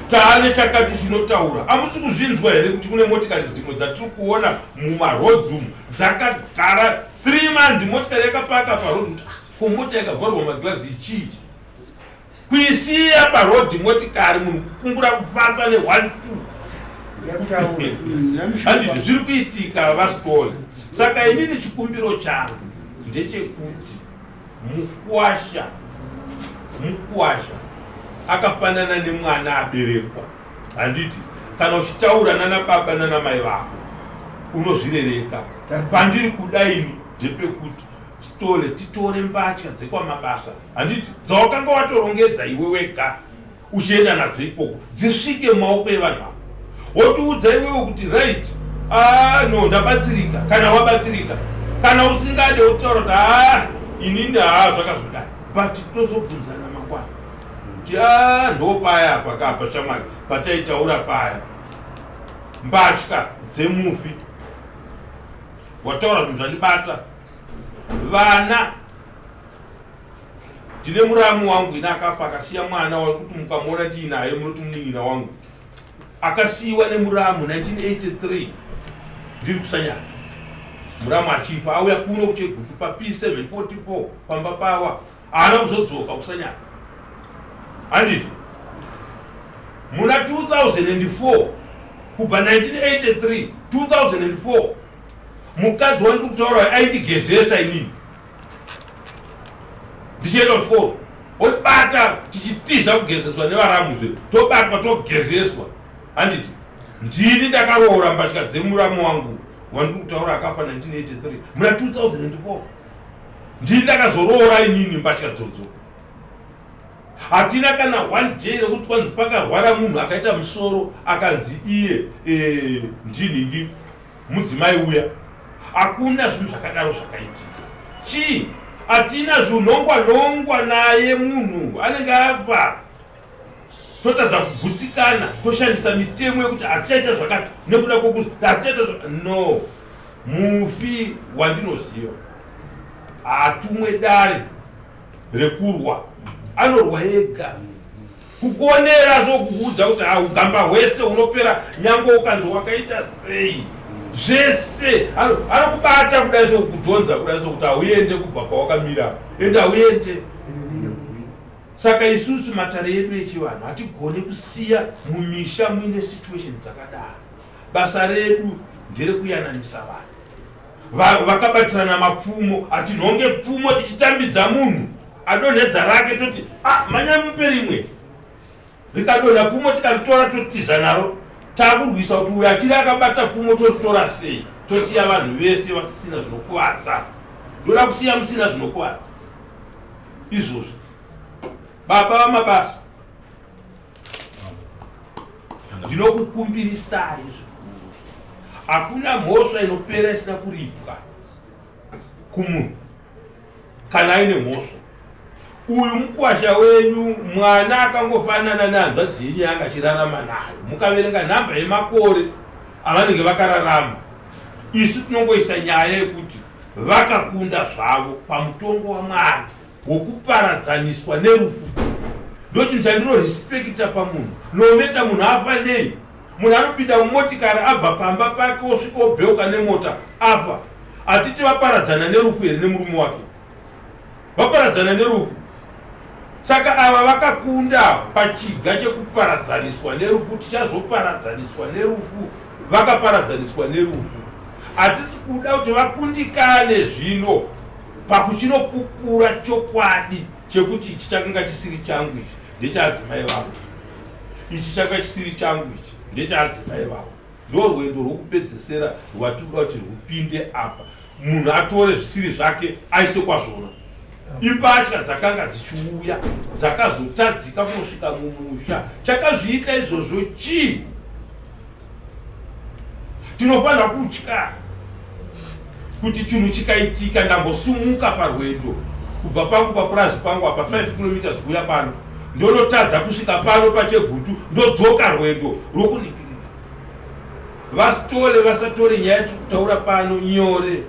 taane chakati chinotaura hamusi kuzvinzwa here kuti kune motikari dzimwe dzatiri kuona mumaroads umu dzakagara 3 months motikari yakapaka parodhi kuti komota yakavharwa magirazi ichii kuisiya parodhi motikari munhu kukumbura kufamba ne1 2 handiti zviri kuitika vastole saka inini chikumbiro changu ndechekuti mukwasha akafanana nemwana aberekwa handiti kana uchitaura nana baba nana mai vako unozvirereka pandiri kudaini ndepekuti stole titore mbatya dzekwamabasa handiti dzawakanga watorongedza iwe wega uchienda nadzo ikoko dzisvike mumaoko evanhu avo wotiudza iwewe kuti right no ndabatsirika kana wabatsirika kana usingade utaura kuti inini zvakazodai but tozobvunzana mangwana kuti ndopaya pakapa shamwari pataitaura paya mbatya dzemufi wataura zvinhu zvandibata vana ndine muramu wangu ina akafa akasiya mwana wekuti mukamuona ndiinaye munoti munin'ina wangu akasiyiwa nemuramu 1983 ndiri kusanyana Muramu achifa auya kuno kuchegutu pa P744 pamba pawa haana kuzodzoka kusanyaka. Handiti muna 2004 kubva 1983 2004 mukadzi wandiri kutaura aindigezesa inini ndichienda kuchikoro obata tichitiza kugezeswa nevaramuzve tobatwa togezeswa. Handiti ndini ndakaroora mbatya dzemuramu wangu wandiri kutaura akafa 1983 muna 2004 ndini ndakazoroora inini mbatya dzodzo. Hatina kana one day rekuti kwanzi pakarwara munhu akaita musoro akanzi iye ndiningi mudzimai uya. Hakuna zvinhu zvakadaro zvakaitika. Chii? Hatina zvinongwa naye munhu anenge afa totadza kugutsikana toshandisa mitemo yekuti hatichaita zvakati nekuda kwokuti hatichaita no. Mufi wandinoziva hatumwe dare rekurwa, anorwa ega. Kukuonera zokuudza kuti ugamba hwese unopera nyange ukanzi wakaita sei. Zvese anokubata kudai sokudhonza kudai sokuti hauende kubva pawakamira ende hauende. Saka isusu matare edu echivanhu hatigone kusiya mumisha muine situation dzakadaro. Basa redu nderekuyananisa vanhu vakabatsirana mapfumo. Hatinhonge pfumo tichitambidza munhu adonhedza rake toti manyamupe rimwe rikadonha pfumo tikaritora totiza naro takurwisa kuti uyo achiri akabata pfumo totora sei. Tosiya vanhu vese vasina zvinokuvadza. Ndoda kusiya musina zvinokuvadza izvozvo. Baba vamabasa ndinokukumbirisai zvikuru. Hakuna mhosva inopera isina kuripwa kumunhu kana aine mhosva. Uyu mukwasha wenyu mwana akangofanana nehanzvadzi yenyu yanga achirarama nayo. Mukaverenga nhamba yemakore avanenge vakararama. Isu tinongoisa nyaya yekuti vakakunda zvavo pamutongo waMwari wokuparadzaniswa nerufu. Ndochinhu chandinorespekita pamunhu. Nometa munhu afa nei? Munhu anopinda mumotikari abva pamba pake osvika obheuka nemota afa. Hatiti vaparadzana nerufu here nemurume wake? Vaparadzana nerufu. Saka ava vakakunda pachiga chekuparadzaniswa nerufu. Tichazoparadzaniswa nerufu. Vakaparadzaniswa nerufu. Hatisi kuda kuti vakundikane zvino pakuchinopupura chokwadi chekuti ichi chakanga chisiri changu ichi ndechadzimai vangu. Ichi chakanga chisiri changu ichi ndechadzimai vangu. Ndo rwendo rwokupedzesera rwatinoda kuti rupinde apa. Munhu atore zvisiri zvake aise kwazvona. Imbatya dzakanga dzichiuya dzakazotadzika kunosvika mumusha. Chakazviita izvozvo chii? Tinofanira kutya kuti chinhu chikaitika ndambosumuka parwendo kubva pangu papurazi pangu apa 5 km kuya pano ndonotadza kusvika pano pachegutu ndodzoka rwendo rokuningira. Vasitore vasatore nyaya yekutaura pano nyore.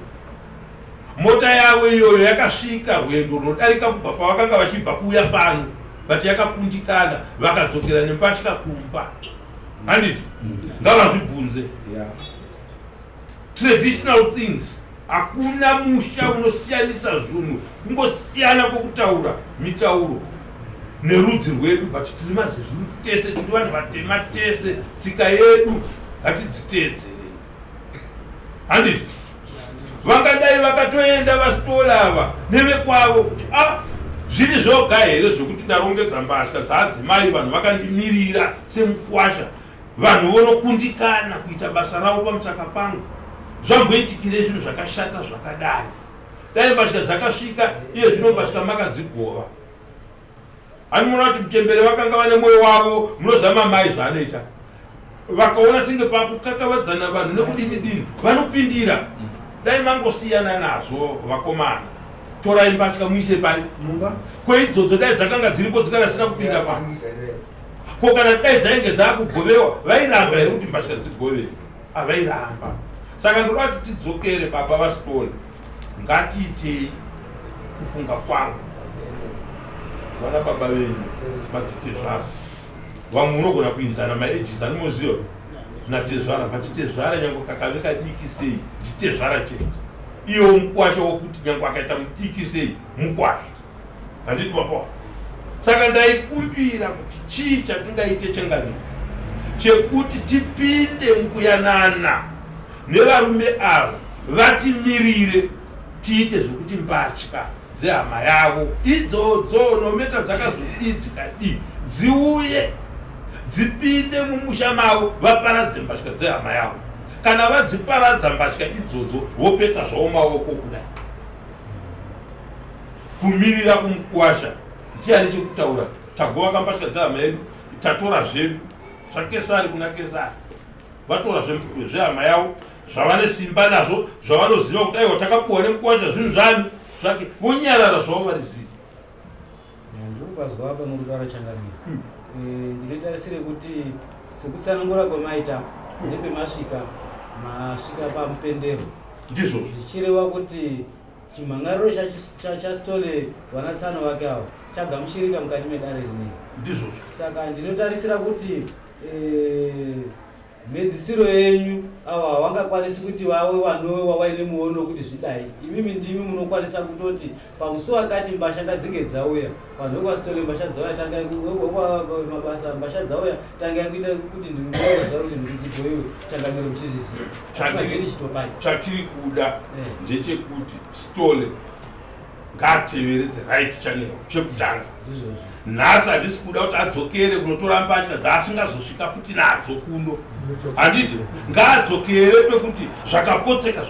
Mota yavo iyoyo yakasvika rwendo runodarika kubva pavakanga vachibva kuya pano but yakakundikana vakadzokera nembasha kumba. Handiti ngavazvibvunze. Traditional things. Hakuna musha unosiyanisa zvinhu kungosiyana kwokutaura mitauro nerudzi rwedu. But tiri mazezuru tese, tiri vanhu vatema tese, tsika yedu ngatidziteedzere. Handiti vangadai vakatoenda vasitola ava nevekwavo kuti zviri zvoga here zvokuti ndarongedza mbatya dzaadzimai vanhu vakandimirira semukwasha. Vanhu vonokundikana kuita basa ravo pamusaka pangu. Zvamboitikire zvinhu zvakashata zvakadai. Dai mbatya dzakasvika iye zvino mbatya makadzigova. Anoona kuti mutembere vakanga vane mwoyo wavo munozama mai zvaanoita. Vakaona singe pakukakavadzana vanhu nekudini vanopindira. Dai mangosiyana nazvo vakomana. Torai mbatya muise pari. Kweidzodzo dai dzakanga dziripo dzikarasina kupinda pano. Ko kana dai dzainge dzakugovewa vairamba here kuti mbatya dzigovewe? Havairamba. Saka ndoda kuti tidzokere baba vasitore. Ngatiitei kufunga kwangu. Vana baba venyu vatitezvara. Vamwe munogona kuinzana maeges anomoziva natezvara, but tezvara nyange kakave kadiki sei nditezvara chete. iyo mukwasha wokuti nyange akaita mudiki sei mukwasha. Handiti mapo. Saka ndaikumbira kuti chii chatingaite chengamiro chekuti tipinde mukuyanana nevarume avo vatimirire tiite zvokuti mbatya dzehama yavo idzodzo nometa dzakazodii dziuye dzipinde mumusha mavo vaparadze mbatya dzehama yavo. Kana vadziparadza mbatya idzodzo vopeta zvavo maoko kudai. Kumirira kumukwasha ndiani chekutaura tagovaka mbatya dzehama yedu tatora zvedu zvakesari kuna Kesari vatora zvehama yavo zvavane simba nazvo zvavanoziva kuti aiwa takapuwa nemukwasha zvinhu zvani zvake vonyarara zvavo variziva. Ndikukazwa apa mukutaura changamiro ndinotarisire kuti sekutsanangura kwemaita nepemasvika pamupendero ndizvo zvichireva kuti chimhangariro chastole vanatsano vake avo chagamuchirika mukati medare rinei. Ndizvo saka ndinotarisira kuti medzisiro yenyu ava havangakwanisi kuti vave vanova vaine muono kuti zvidai. Imimi ndimi munokwanisa kutoti pamusi wakati mbasha ngadzinge dzauya vanhu vekwasitole mbasha dzauya mabasa mbasha dzauya tangai kuita kuti ndinoziva kuti ndiridzigoiwe changamiro muchizviziva chitopani chatiri kuda ndechekuti Stole ngaatevere the right channel chekutanga. Nhasi handisi kuda kuti adzokere kunotora mbatya dzaasingazosvika futi nadzo kuno. Handiti ngaadzokere pekuti zvakapotseka.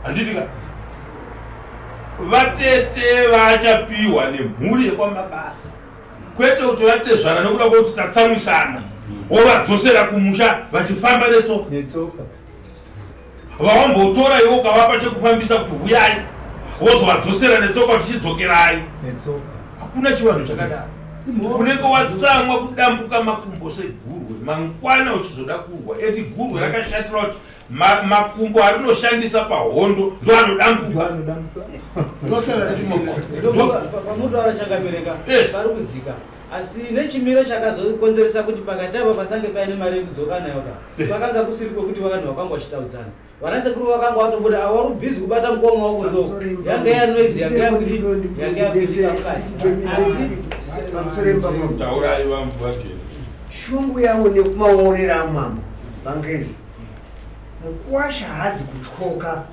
Handiti ka vatete vachapiwa nemhuri yekwamabasa kwete kuti vatezvana nekuda kwekuti tatsamwisana wovadzosera kumusha vachifamba netsoka. Vawambotora ivo ukavapa chekufambisa kuti huyai wozovadzosera netsoka tichidzokerai. Hakuna chivanhu chakadaro. Unenge watsamwa kudambuka makumbo segurwe mangwana uchizoda kurwa eti gurwe rakashatira kuti makumbo arinoshandisa pahondo ndo anodambuka. Pamutaura chakabereka pari kuzika asi nechimiro chakazokonzeresa kuti pakati apa pasange paine mari yekudzoka nayo pakanga kusiri kwekuti vanhu vakanga vachitaudzana. Vanasekuru vakanga vatobuda ava vari bhizi kubata mukoma wako zo yanga yanoizi yanga yakuitika mukati asi taurai vamuvakeni shungu yangu nekumaonera mambo vangezi mukwasha hadzi kutyoka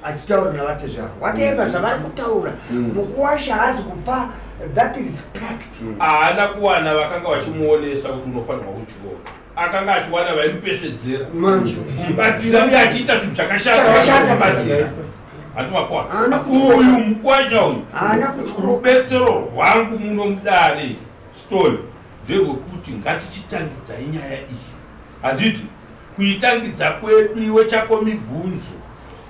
achitaura navatezvaro whatever zvavari kutaura mukwasha hadzi kupa that respect. Haana kuwana vakanga vachimuonesa kuti unofanirwa kuchiona. Akanga achiwana vaimupesvedzera mubatsira uye achiita tunhu chakashata batsira. Handimapona uyu mukwasha uyu rubetsero rwangu muno mudare Stole nderwekuti ngatichitangidzai nyaya iyi. Handiti kuitangidza kwedu iwe chako mibvunzo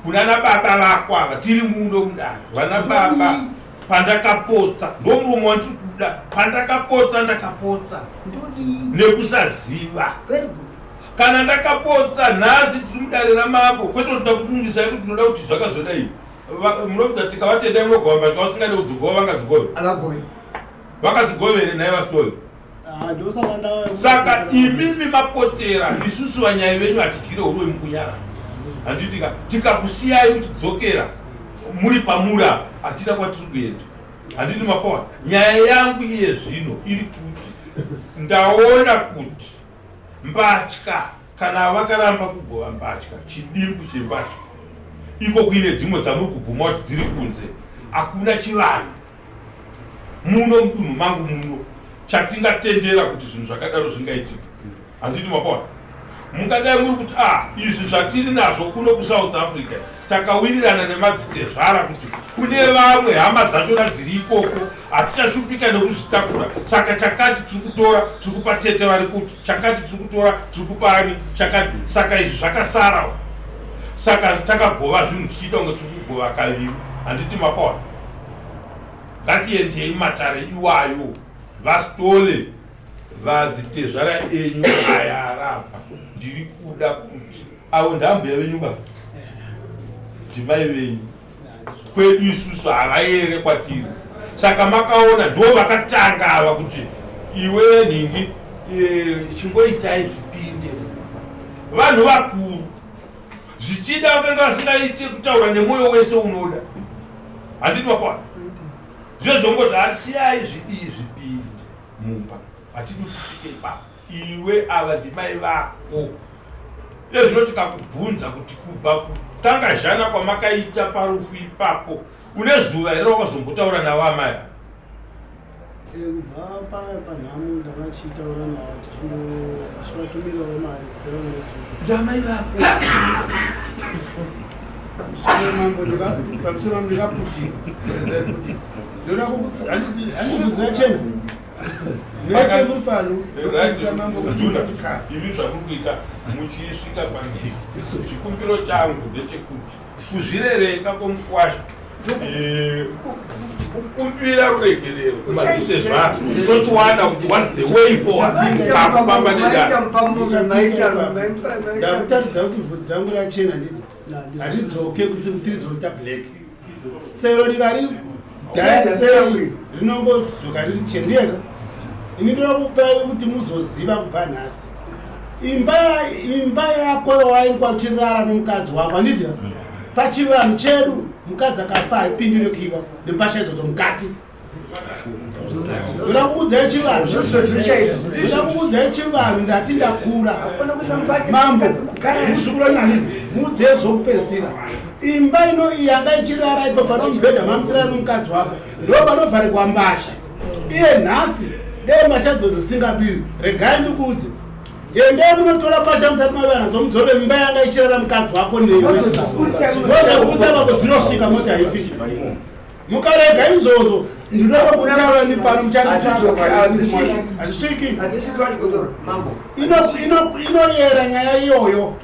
kunana baba vako ava tiri muno mudare vana baba pandakapotsa ndomurume wandiri kuda pandakapotsa ndakapotsa nekusaziva. Kana ndakapotsa nhasi tiri mudare ramambo kwete kuti ndakufungisai kuti ndoda kuti zvakazodai munobvudza tikavatendai munogova mbatya usingade kudzigova vangadzigove vakadzigovere naye vaStole. Saka imimi mapotera isusu vanyai venyu hatityire uruwe mukunyara. Handitika tikakusiyai muchidzokera muri pamura hatina kwatiri kuenda. Handiti mapona nyaya yangu iye zvino iri kuti ndaona kuti mbatya kana vakaramba kugova mbatya chidimbu chembatya iko kuine dzimwe dzamuri kubvuma kuti dziri kunze hakuna chivanhu muno mudunhu mangu muno chatingatendera kuti zvinhu zvakadaro zvingaitika. Handiti mapona mungadai muri kuti izvi zvatiri nazvo kuno kuSouth Africa takawirirana nemadzitezvara kuti kune vamwe hama dzachona dziri ikoko hatichashupika nekuzvitakura saka chakati tiri kutora tiri kupa tete vari kuti chakati tiri kutora tiri kupa ani chakati saka izvi zvakasara saka takagova zvinhu tichiita kunge tiri kugova kaviri. Handiti mapona ngatiendei matare iwayo vaStole vadzitezvara enyu aya arapa ndiri kuda kuti avo ndambuya venyu baba ndimai venyu kwedu isusu havaere kwatiri saka makaona ndo vakatanga ava kuti iwe nhingi chingoitai zvipinde vanhu vakuru zvichida akanga asingaiti kutaura nemwoyo wese unoda hatidi wakwana zvezongoti asiyai zvidii zvipindi mumba hatidi kusvike ipapo iwe ava ndimai vako ezvinoti kakubvunza kuti kubva kutanga zhana kwamakaita parufu ipapo une zuva here wakazombotaura navo amai kubva panhamo ndakachitaura navo tichivatumirawo mari kupera mwezi ndamai vako pamusoro mambo ndikaputika ndoda handikuzira chena nese muri pano mambo kutika imi zvamuri kuita muchisvika pandii chikumbiro changu ndechekuti kuzvirereka kwomukwasha kukumbira ruregerero mazise zvanhu tochiwana kuti whats the way forward kakufamba ndakutaridza kuti vhudzi rangu rachena nditi haridzoke tirizoita black sero rikari dhasei rinongodzoka riri chendeka ini ndoda kupai kuti muzoziva kubva nhasi imba yako waingwa uchirara nomukadzi wako handiti pachivanhu chedu mukadzi akafa haipindi nekuiva nempasha idzodzo mukati ndoda kuudzai chivanhu ndati ndakura mambo muzvikuranyanizi muudzei zvokupesira imba ino iyi yanga ichirara ipo panomubhedha mamutirara nomukadzi wako ndo panovharirwa mbasha iye nhasi dei mbasha dzodzo dzisingabiwi regai ndikuudze endei munotora mbasha musati mavana dzomudzorore imba yanga ichirara mukadzi wako neweoekudzavapo dzinosvika moti haifiki mukarega izvozvo ndinoda kutaura nipano muchanditsviki inoyera nyaya iyoyo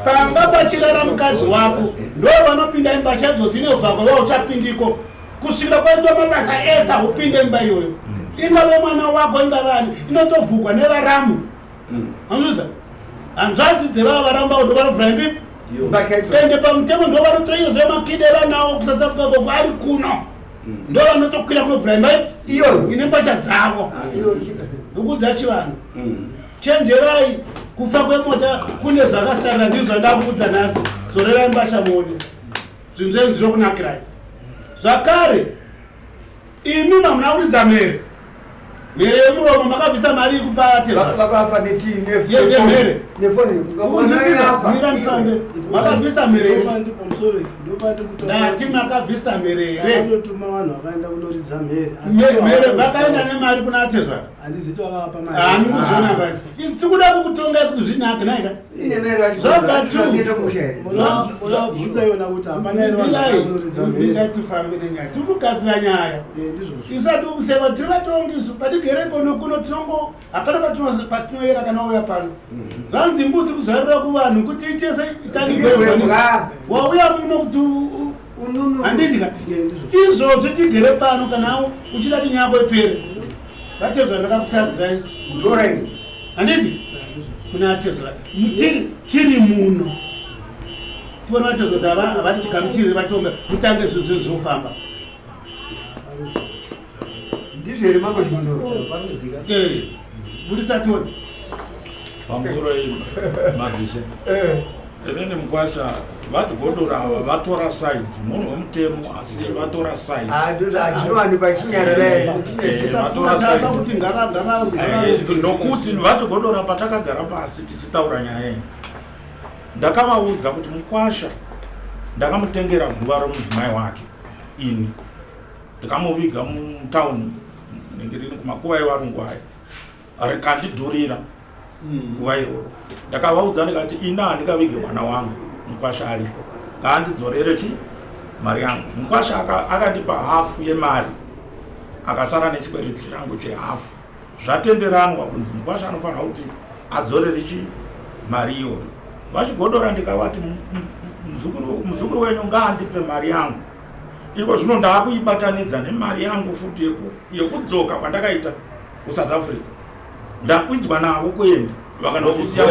panga pachirara mukadzi wako ndo vanopinda imbasha dzodzo inovhakwa vauchapindiko kusvikira kwaitwa mabasa ese haupinde imba iyoyo ingave mwana wako ingavani inotovhugwa nevaramu anzviza hanzvadzi dzevava varamba kuti vanovhura imbipi ende pamutemo ndo vanotoiyozve makide vanawo kusouth africa koko ari kuno ndo vanotokwira kunovhura imba ipi ine mbasha dzavo ndokudza chivanhu chenjerai kufa kwemota kune zvakasarira ndizvo ndakukudza nhasi dzorerai mbasha mone zvinhu zvenyu zviri kunakirai zvakare imi mamuna kuridza mhere yemuromo makabvisa mari kupatemhere mirandifambe makabvisa mherere ndati makabvisa mherere mhere vakaenda nemari kuna atezvara hani kuzviona bai isi tikuda kukutonga kuti zvinake naika zvabvatungatifambe nenyaya tiri kugadzira nyaya isati kuseva tiri vatongisu patigere konokuno tinongo hapana patinoyera kana uya pano vanzi mbudzi kuzarira kuvanhu kuti itese itanigwa wauya muno kuti handitika izvozvo tigere pano kana uchida ti nyako ipere vatezva ndakakutadzirai ndoraini handiti kuna atezvara tiri muno tiona vatezva kuti havati tikamutirire vatomba mutange zvinhu zvofamba ndizvere mambo chimondoro burisatoni pamusoro madzishe inini mukwasha vati godora ava vatora side munhu wemutemo asi vatora side nokuti vati godora patakagara pasi tichitaura nyaya iyi ndakavaudza kuti mukwasha ndakamutengera guva romudzimai wake ini ndikamuviga mutauni nenge riri kumakuva evarungwai rikandidhurira nguva iroro ndakavaudza ndikati ina handikavige mwana wangu mukwasha aripo ngaandidzorere chi mari yangu mukwasha akandipa hafu yemari akasara nechikwereti changu chehafu zvatenderanwa kunzi mukwasha anofanira kuti adzorere chi mari iyoyo vachigodora ndikavati muzukuru wenyu ngaandipe mari yangu iko zvino ndaakuibatanidza nemari yangu futi yekudzoka kwandakaita kuSouth Africa ndakwidzwa navo kuenda vakanotisiya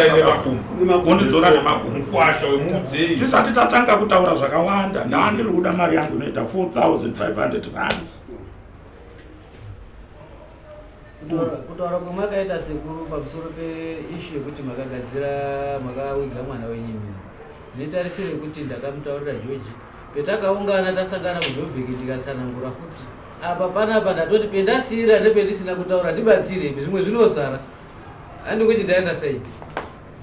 kundidzora nemakumkwasha wemudzei tisati tatanga kutaura zvakawanda ndandiri kuda mari yangu inoita 4,500 rands kutaura kwemakaita sekuru pamusoro peishu yekuti makagadzira makawiga mwana wenyimi netarisire kuti ndakamutaurira George petakaungana tasangana kuJoburg ndikatsanangura kuti apa panapa ndatoti pendasiyira nependisina kutaura ndibatsire zvimwe zvinosara handikuti ndaenda saidi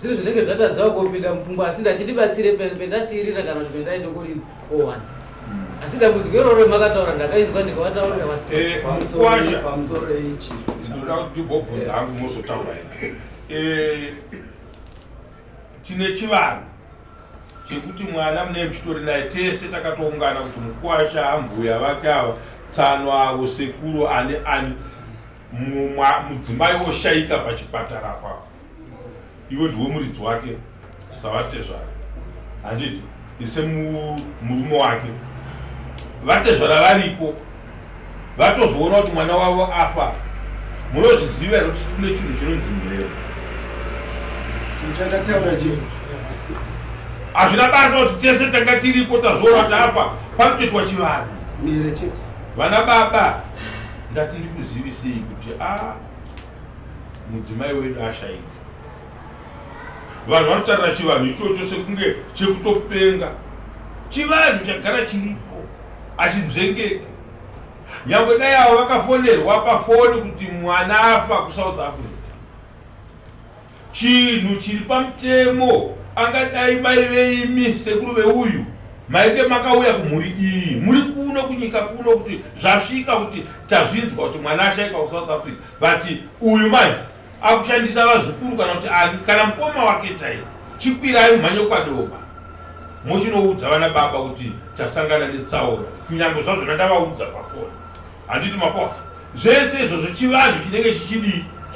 zviro zvinenge zvatadzawo kupinda mupfungwa asi ndachitibatsire pendasiyirira kana kuti pendaende kuri kowanza asi dambudziko iroro makataura ndakaizwa ndikavataurira pamusoro ichi ndinoda kuti ndibvobvunza hangu mozotaura tine chivanhu chekuti mwana mune muchitori naye tese takatoungana kuti Mukwasha, ambuya vake ava, Tsanwa avo, sekuru ani mudzimai oshaika pachipatara apapo, iwe ndiwe muridzi wake savatezvara, handiti ise murume wake. Vatezvara varipo vatozoona kuti mwana wavo afa, munozviziva kuti kune chinhu chinonzi mhero. Hazvina basa kuti tese tanga tiripo tazoona kuti apa panotoitwa chivanhu. Vana baba, ndati ndikuzivisei kuti mudzimai wedu ashaika. Vanhu vanotarira chivanhu ichocho sekunge chekutopenga. Chivanhu chagara chiripo achibzengeke. Nyangwe dai avo vakafonerwa pafoni kuti mwana afa kuSouth Africa, chinhu chiri pamutemo angadai mai veimi sekuru veuyu maike makauya kumhuri iyi, muri kuno kunyika kuno kuti zvasvika kuti tazvinzwa kuti mwana ashaika kuSouth Africa, vati uyu manje akushandisa vazukuru kana kuti ani kana mukoma wake tai chikwirai mhanye kwadoma mochinoudza vana baba kuti tasangana netsaona, kunyange zvazvo ndavaudza pafoni. Handiti mapoa zvese izvozvo chivanhu chinenge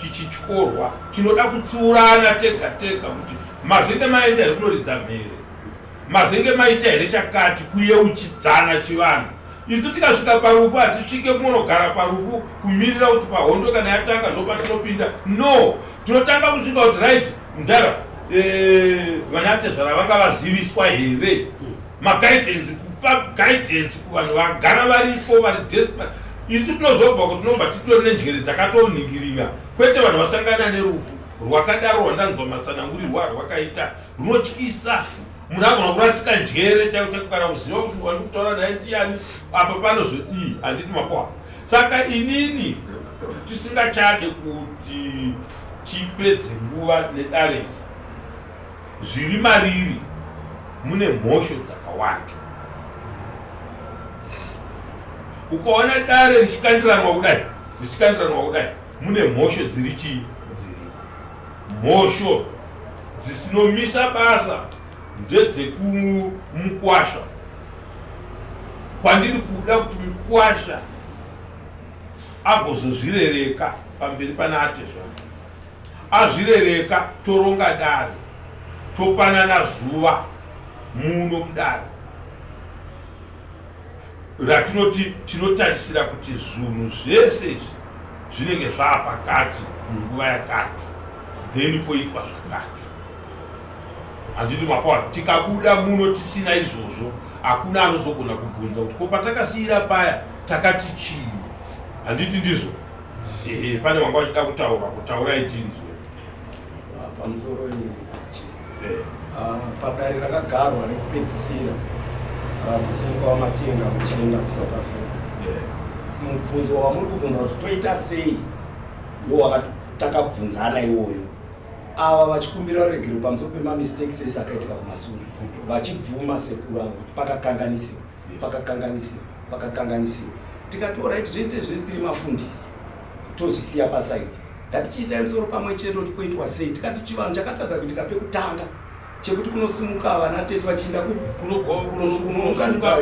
chichityorwa chinoda kutsurana tega tega kuti mazenge maita here kunoridza mhere, mazenge maita here chakati kuyeuchidzana chivanhu. Isu tikasvika parufu hatisvike kunogara parufu kumirira kuti pahondo kana yatanga ndopatinopinda. No, tinotanga kusvika kuti right mudhara vanatezvara vanga vaziviswa here maguidance, kupa guidance kuvanhu vagara varipo vari desperate. Isu tinozobva kuti tinobva titori nenjere dzakatoningirira, kwete vanhu vasangana nerufu rwakadaro rwandanzwa matsanangurirwa rwakaita runotyisa. Munhu agona kurasika njere chaicho kana kuziva kuti wandi kutaura naye ndiani apa panozodii. Handiti mapoa. Saka inini tisingachade kuti tipedze nguva nedare zviri mariri, mune mhosho dzakawanda. Ukaona dare richikandiranwa kudai mune mhosho dziri mhosho dzisinomisa basa ndedzekumukwasha. Kwandiri kuda kuti mukwasha agozozvirereka pamberi pana atezvara, azvirereka toronga dare, topanana zuva muno mudare ratinoti tinotarisira kuti zvinhu zvese izvi zvinenge zvaapakati munguva yakati, then poitwa zvakati. Handiti mapawana, tikabuda muno tisina izvozvo hakuna anozogona kubvunza kuti ko patakasiyira paya takati chii. Handiti ndizvo? Pane wanga wachida kutaura itinzwe pamusoro padare rakagarwa rekupedzisira razosunga wamatenga muchienda kuSouth Africa. Mubvunzo wamuri kubvunza kuti toita sei ndotakabvunzana iwoyo. Ava vachikumbira regero pamusoro pemamistakes ese akaitika kumashure, vachibvuma sekuru avo kuti pakakanganisira. Tikatora kuti zvese zvese tiri mafundisi tozvisiya pasaidi, ngatichiisai musoro pamwe chete kuti koitwa sei. Tikati chivanhu chakatadza kuitika pekutanga chekuti kunosimuka vana tete vachienda kunounganidza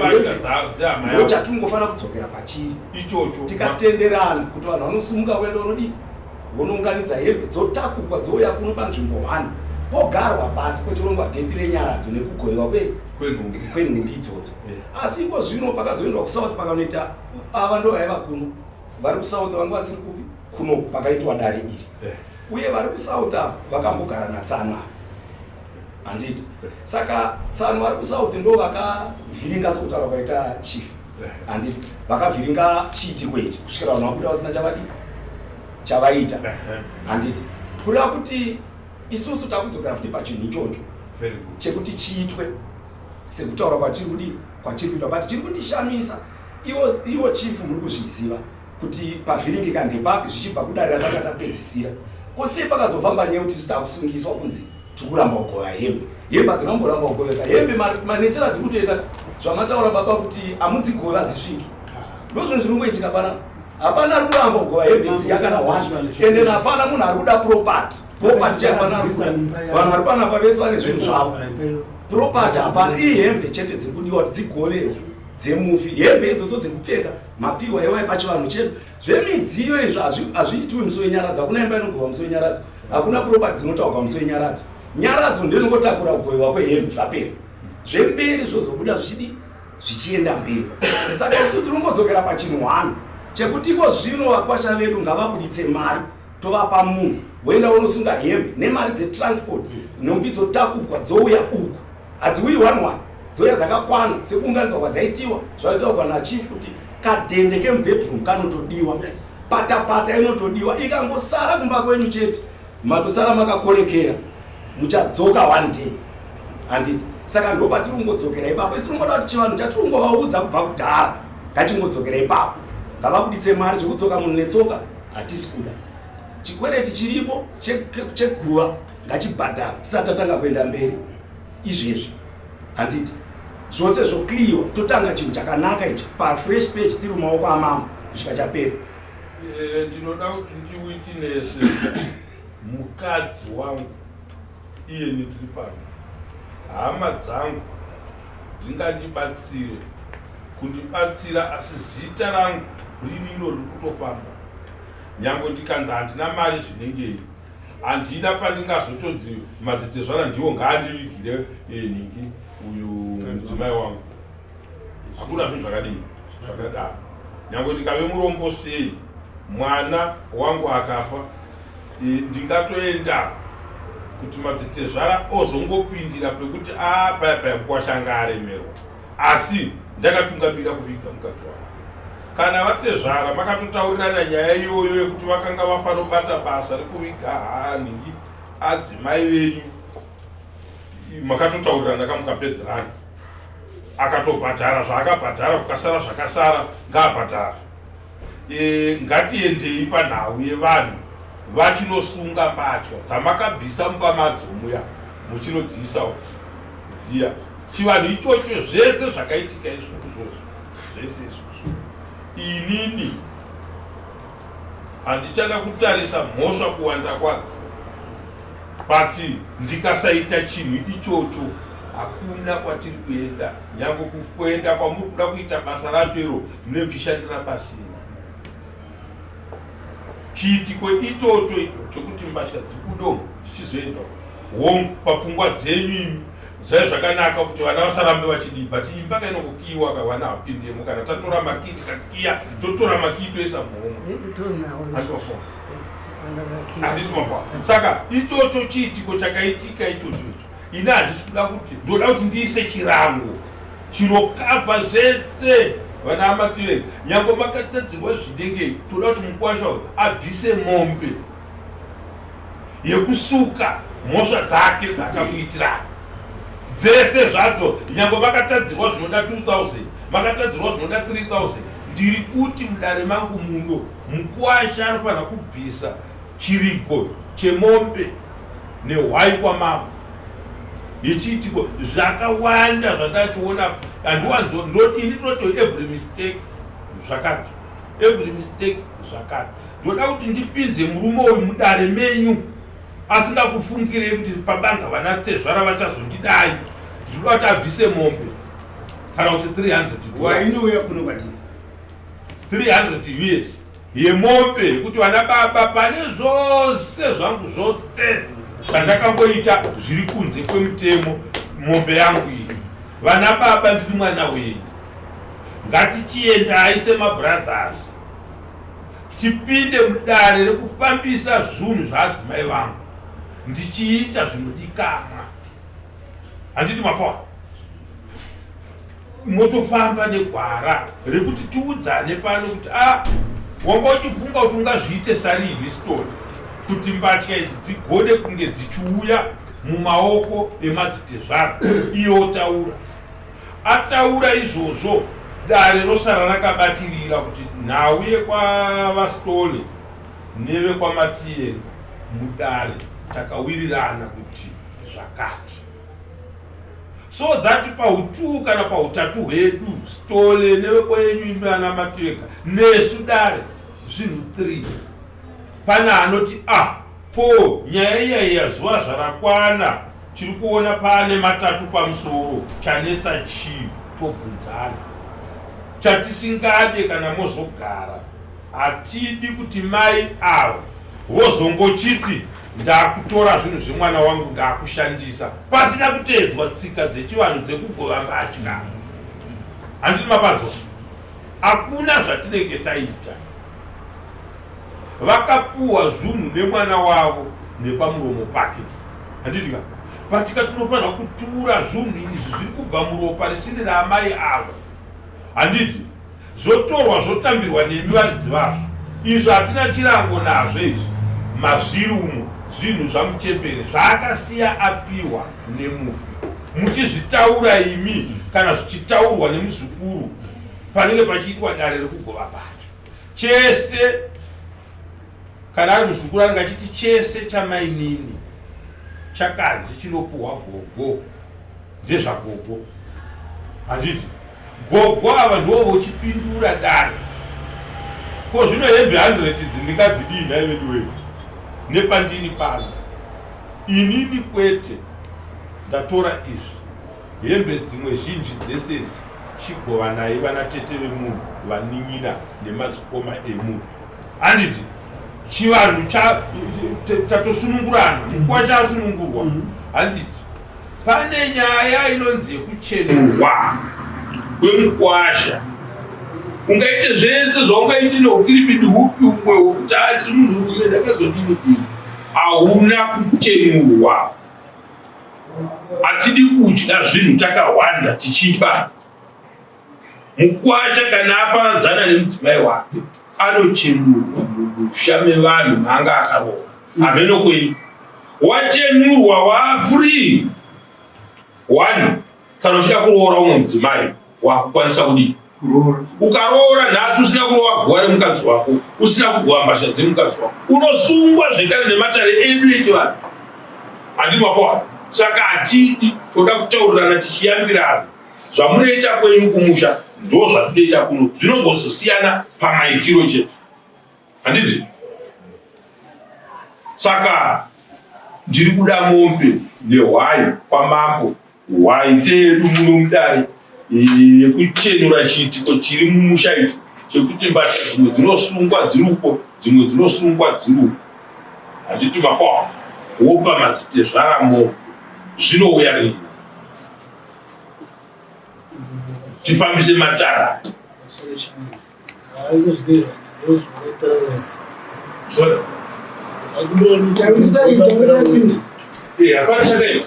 chatingofanira kudzokera pachiri ichocho. Tikatenderana kuti vanhu vanosumuka kuenda unodii vonounganidza hembe dzotakukwa dzouya kuno panzvimbo 1 pogarwa pasi pochirongwa dheti renyaradzo nekugoyiwa kwenhumbi idzodzo. Asi iko zvino pakazoendwa kuSouth pakanoita ava ndo vaiva kuno, vari kuSouth vanga vasiri kupi kuno pakaitwa dare iri, uye vari kuSouth vakambogara naTsanwa. Handiti saka Tsanwa vari kuSouth ndo vakavhiringa sekutaura kwaita chief. Handiti vakavhiringa chiitirwe ichi kusvikira vanhu vabuda vasina chavaita. Handiti kureva kuti isusu takudzokera futi pachinhu ichocho Very good. chekuti chiitwe sekutaura kwatiri kuitwa but chiri kutishamisa iwo chifu muri kuzviziva kuti pavhiringika ndepapi zvichibva kudarira tanga tapedzisira kose pakazofamba nyaya kuti tisita kusungiswa kunzi tiri kuramba kugova hembe hadzinomboramba kugoveka hembe manetsera dziri kutoita zvamataura baba kuti amudzigove hadzisviki ndozvinhu zviri kungoitika pana hapana ari kuramba kugova hembe dziya kana wani ende hapana munhu ari kuda property chaipana ari kuda vanhu vari panapa vese vane zvinhu zvavo property hapana ihembe chete dziri kudiwa kuti dzigoverwe dzemufi hembe idzodzo dzekupfeka mapiwa ewai pachivanhu chedu zvemidziyo izvo hazviitiwi musi wenyaradzo hakuna imba inogova musi wenyaradzo hakuna property dzinotauka musi wenyaradzo nyaradzo ndio inongotakura kugoiwa kwehembe zvapera zvemberi zvozobuda zvichienda mberi saka isu tirongodzokera pachinhu hwano chekuti ivo zvino vakwasha vedu ngavabuditse mari tovapa munhu woenda unosunga hembe nemari dzetransport nhumbi dzotakugwa dzouya uku hadziuyi 1 dzouya dzakakwana sekuunganidzwa kwadzaitiwa zvataurwa nachief kuti kadhende kemubedroom kanotodiwa patapata inotodiwa ikangosara kumba kwenyu chete matosara makakorekera muchadzoka 1 day handiti saka ndopatiri kungodzokera ipapo isi tiringoda kuti chivanhu chatiri kungovaudza kubva kudhara ngatingodzokera ipapo ngavabuditse mari zvekudzoka munhu netsoka hatisi kuda chikwereti chiripo cheguva ngachibhadhara tisati tatanga kuenda mberi izvezvi handiti zvose zvokliwa totanga chinhu chakanaka ichi pafresh page tiri mumaoko amama kusvika chapera. Ndinoda kuti ndiwitnese mukadzi wangu iye ndiri pano hama dzangu dzingandibatsire kundibatsira asi zita rangu ririro riri kutofamba nyange ndikanzi handina mari zvinengei handina pandingazotonzi madzitezvara ndiwo ngaandivigire ningi uyu mudzimai wangu hakuna zvinhu zvakadini zvakadaro nyange ndikave murombo sei mwana wangu akafa ndingatoenda kuti madzitezvara ozongopindira pekuti paya kukwashanga aremerwa asi ndakatungamira kuviga mukadzi wangu kana vatezvara makatotaurirana nyaya iyoyo yekuti vakanga vafanobata basa rekuviga haningi adzimai venyu makatotaurirana kamukapedzerana akatobhadhara zvaakabhadhara kukasara zvakasara ngaabhadhara ngatiendei panhau yevanhu vachinosunga mbatya dzamakabvisa mumba madzo muya muchinodziisawo ziya chivanhu ichocho zvese zvakaitika izvozvo zvese izvozvo inini handichada kutarisa mhosva kuwanda kwadzo but ndikasaita chinhu ichocho hakuna kwatiri kuenda nyange kuenda kwamuri kuda kuita basa racho iro nemchishandira pasina chiitiko ichocho chokuti mbatya dzikudomo dzichizoenda home papfungwa dzenyu imi zvai zvakanaka kuti vana vasarambe vachidii but imba kainokukiwa kawana hapindemo kana tatora makiti kakiya totora makiti toisa muhoma handiti mafa saka ichocho chiitiko chakaitika ichocho ina handisi kuda kuti ndoda kuti ndiise chirango chinokabva zvese vana amative nyange makatadzirwa zvinenge toda kuti mukwasha abvise mombe yekusuka mhosva dzake dzakamuitirana dzese zvadzo nyange makatadzirwa zvinoda 2000 makatadzirwa zvinoda 3000 ndiri kuti mudare mangu muno mukwasha anofanira kubvisa chirigo chemombe nehwai kwamama ichiitiko zvakawanda zvatachiona handiwanzo ini toto every mistake zvakati every mistake zvakati ndoda kuti ndipinze murume uyu mudare menyu asingakufungirei kuti pabanga vana tezvara vachazondidai zvinoda kuti abvise mombe kana kuti 300 wainouya kuno kwatiri 300 years yemombe yekuti vana baba pane zvose zvangu zvose zvandakangoita zviri kunze kwemutemo mombe yangu iyi vana baba ndiri mwana wenyu ngatichiendai semabrothers tipinde mudare rekufambisa zvinhu zvaadzimai vangu ndichiita zvinodikanwa handiti mapawa motofamba negwara rekuti tiudzane pano kuti wanga uchifunga kuti ungazviite sarini stori kuti mbatya idzi dzigone kunge dzichiuya mumaoko emadzitezvaro iye otaura. Ataura izvozvo dare rosara rakabatirira kuti nhau yekwavastole nevekwamatienga mudare takawirirana kuti zvakati. So that pautu kana pautatu hwedu Stole nevekwenyu imana Matienga nesu dare zvinhu 3 pana anoti po nyaya iya yazuva zvarakwana tiri kuona pane matatu pamusoro chanetsa chii tobvunzana. Chatisingade kana mozogara hatidi kuti mai ava vozongochiti ndakutora zvinhu zvemwana wangu ndakushandisa pasina kuteedzwa tsika dzechivanhu dzekugova mbatya. Handiti mapadzo, hakuna zvatinenge taita. Vakapuwa zvinhu nemwana wavo nepamuromo pake. Handitika patika tinofanira kutura zvinhu izvi zviri kubva muropa risiri raamai avo. Handiti zvotorwa zvotambirwa nemi varidzi vazvo. Izvo hatina chirango nazvo izvi. Mazviri umo zvinhu zvamuchembere zvaakasiya apiwa nemufi. Muchizvitaura imi kana zvichitaurwa nemuzukuru panenge pachiitwa dare rekugova pacho. Chese kana ari muzukuru anenge achiti chese chamainini chakanzi chinopuhwa gogo ndezvagogo. Handiti gogo ava ndivo vochipindura dare. Ko zvino hembe 100 dzindingadzidii naiveduwe nepandiri pano inini kwete ndatora izvi hembe dzimwe zhinji dzesedzi chigova naye vana tete vemunhu vanin'ina nemadzikoma emunhu. Handiti chivanhu tatosunungurana mukuva chasunungurwa. Handiti pane nyaya inonzi yekuchenurwa kwemukwasha. Ungaite zvese zvaungaite neukiripidi hupi umwe wokuti ati munhu uyu ndakazodini hauna kuchenurwa. Hatidi kudya zvinhu takawanda tichiba. Mukwasha kana aparadzana nemudzimai wake anochenurwa mushame vanhu maanga akarohwa. Hameno kwei wachenurwa wafree. 1 kana uchida kuroora umwe mudzimai wakukwanisa kudii ukaroora nhasi usina kurova guva remukadzi wako, usina kugova mbasha dzemukadzi wako, unosungwa zvekare nematare edu echivanhu. Handiti mapawa. Saka hatidi toda kutaurirana tichiyambirana. Zvamunoita kwenyu kumusha ndo zvatinoita kuno. Zvinongozosiyana pamaitiro chete. Handiti. Saka ndiri kuda mombe nehwai kwamambo hwai tedu muno mudare yekuchenura chiitiko chiri mumusha ichi chekuti mbasha dzimwe dzinosungwa dziruko dzimwe dzinosungwa dziruko. Handiti mapawa wopa madzitezvaramo zvinouya rini tifambise matara. Hapana chakaita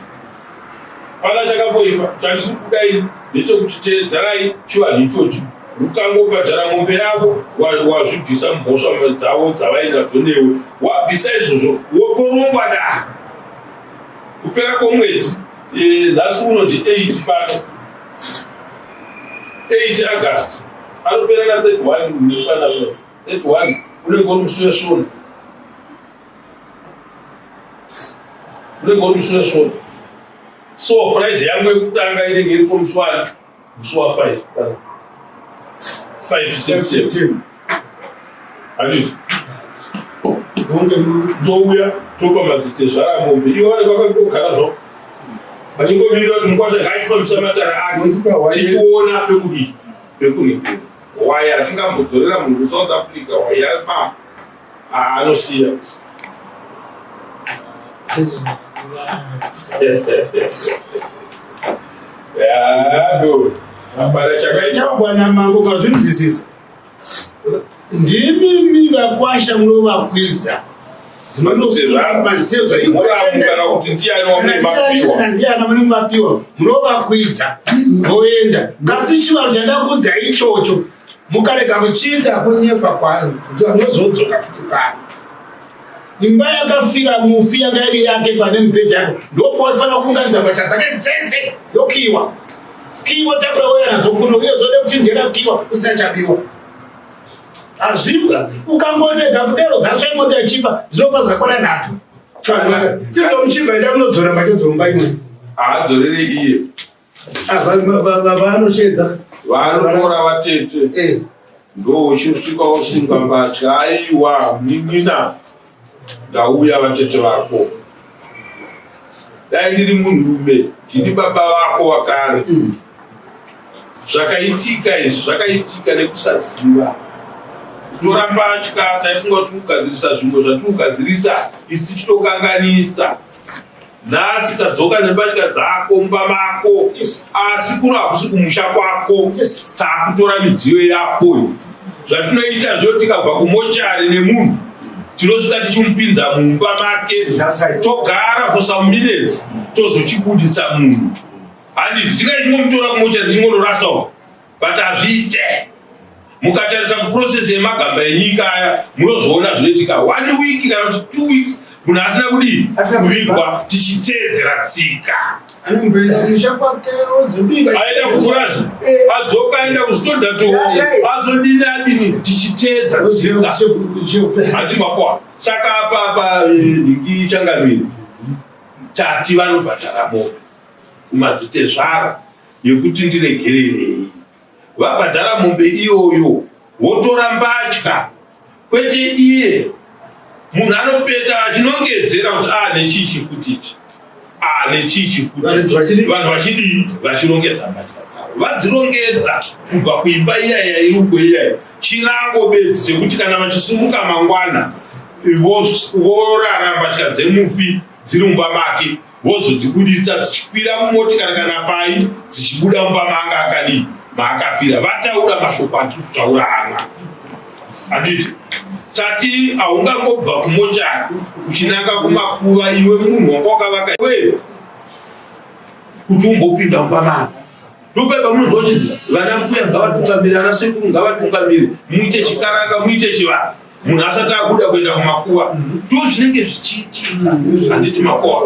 pana chakapoipa chandiri kudai nechekuti teedzarai chivanhu ichochi. Ukangobhadhara mombe yako wazvibvisa mhosva dzavo dzavainadzo newe wabvisa izvozvo woporongwa da kupera kwomwedzi. Nhasi unoti 8 pano 8 August anopera na 31 pana 31 unenge uri musuwesona. Unenge uri musuwesona. So Friday yangu yekutanga inenge iripo musi wa 5 kana 5 September. Handiti ndouya topa madzitezvaramombe iwane kwakagara zvo vachingomirira kuti mukwasha ngaifambisa matara ake tichiona pekuni wai hatingambodzorera munhu South Africa wai ari pamba anosiya. Hapana chakaita bwana mangu kazvinzwisisa. Ndimi vakwasha munovakwidza ndiana mune mapiwa munovakwidza voenda. Kasi chivanhu chandakudza ichocho mukarega muchiita kunyepa kwaro kuti vanozodzoka futi pano imba yakafira mufi yanga iri yake pane mubhedha yako ndopafanira kuunganidza mbatya dzake dzese yokiwa kiwa takura uya nadzo kuno uye zode kuchinjera kiwa usachabiwa azvibwa ukambonega kudero dzasva mota ichipa zvinobva zvakora nhatu tizo muchibva enda munodzora mbatya dzomba imwe haadzorere iye vanoshedza vanotora vatete ndo uchisvika wosunga mbatya aiwa nin'ina ndauya vatete vako dai ndiri munhurume ndini baba vako wakare zvakaitika izvi zvakaitika nekusaziva kutora mbatya taifunga kuti kugadzirisa zvinhu zvatikugadzirisa isi tichitokanganisa nhasi tadzoka nembatya dzako mumba mako asi kuno hakusi kumusha kwako takutora midziyo yako zvatinoita zvo tikabva kumochari nemunhu tinosvika tichimupinza mumba make togara for some minutes tozochibuditsa munhu handiti tingaichimomutora kumochari tichingondorasao but hazviite mukatarisa kuprocesi yemagamba enyika aya munozoona zvinoitika 1 week kana kuti 2 weeks munhu asina kudii kuvigwa tichiteedzera tsika aenda kupurazi adzoka aenda kustodhatoho azodini adini tichiteedza tsika hasi makwa saka apa ndingi changamiri tati vanobhadhara moto kumadzitezvara yekuti ndiregererei vabhadhara mombe iyoyo wotora mbatya kwete iye munhu anopeta achinongedzera kuti nechichi futichi nechichi futi vanhu vachidii vachirongedza mbatya dzavo vadzirongedza kubva kuimba iyaya irugwe iyaya chirango bedzi chekuti kana vachisumuka mangwana vorara mbatya dzemufi dziri mumba make vozodzibuditsa dzichikwira mumotikari kana pai dzichibuda mumba maanga akadii maakafira vataura mashoko atiri kutaura hanga handiti tati haungangobva kumochari uchinanga kumakuva iwe munhu wanga wakavaka iwe kuti umbopinda mumba mako ndopaipa munonzwa uchidzi vana mbuya ngavatungamiri ana sekuru ngavatungamiri muite chikaranga muite chivanhu munhu asati akuda kuenda kumakuva ndo zvinenge zvichiitika handiti makuva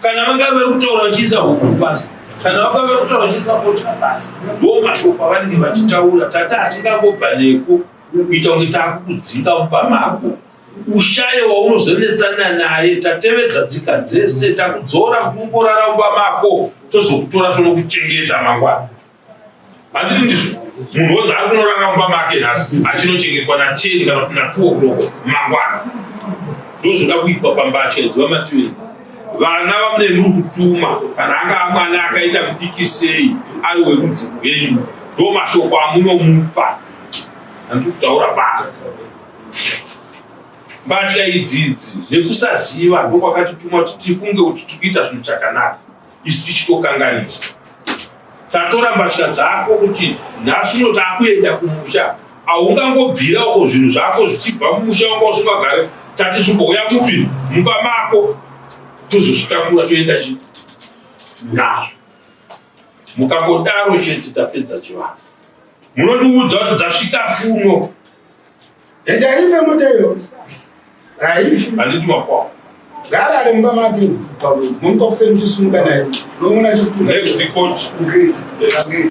kana vanga vari kutaura vachiisa huku pasi kana vanga vari kutaura vachiisa motika pasi ndo mashoko avanenge vachitaura tati hatingangobva neko kuita kunge taakukudzinga mumba mako ushaye waunozonetsana naye tatevedza tsika dzese takudzora kuti ungorara mumba mako tozokutora tonokuchengeta mangwana handiti ndizvo munhu wonzi ari kunorara mumba make nhasi achinochengetwa na 10 kana kuti na 2 o'clock mangwana ndozvoda kuitwa pambatya idzi vamativeni vana vamune muri kutuma kana anga mwana akaita mudiki sei ari werudzi rwenyu ndo mashoko amunomupa handiri kutaura pano mbatya idzidzi nekusaziva ndokwakatituma kuti tifunge kuti tikuita zvinhu chakanaka isu tichitokanganisa tatora mbatya dzako kuti nhasi uno takuenda kumusha haungangobvirako zvinhu zvako zvichibva kumusha wanga usingagare tati zvimbouya kupi mumba mako tozozvitakura toenda nazvo mukangodaro chete tapedza chivanhu munondiudza kuti dzasvika kuno haife moteyo handiti makwao gara ari mumba make munga kuseni muchisumuka naye nomuna next coach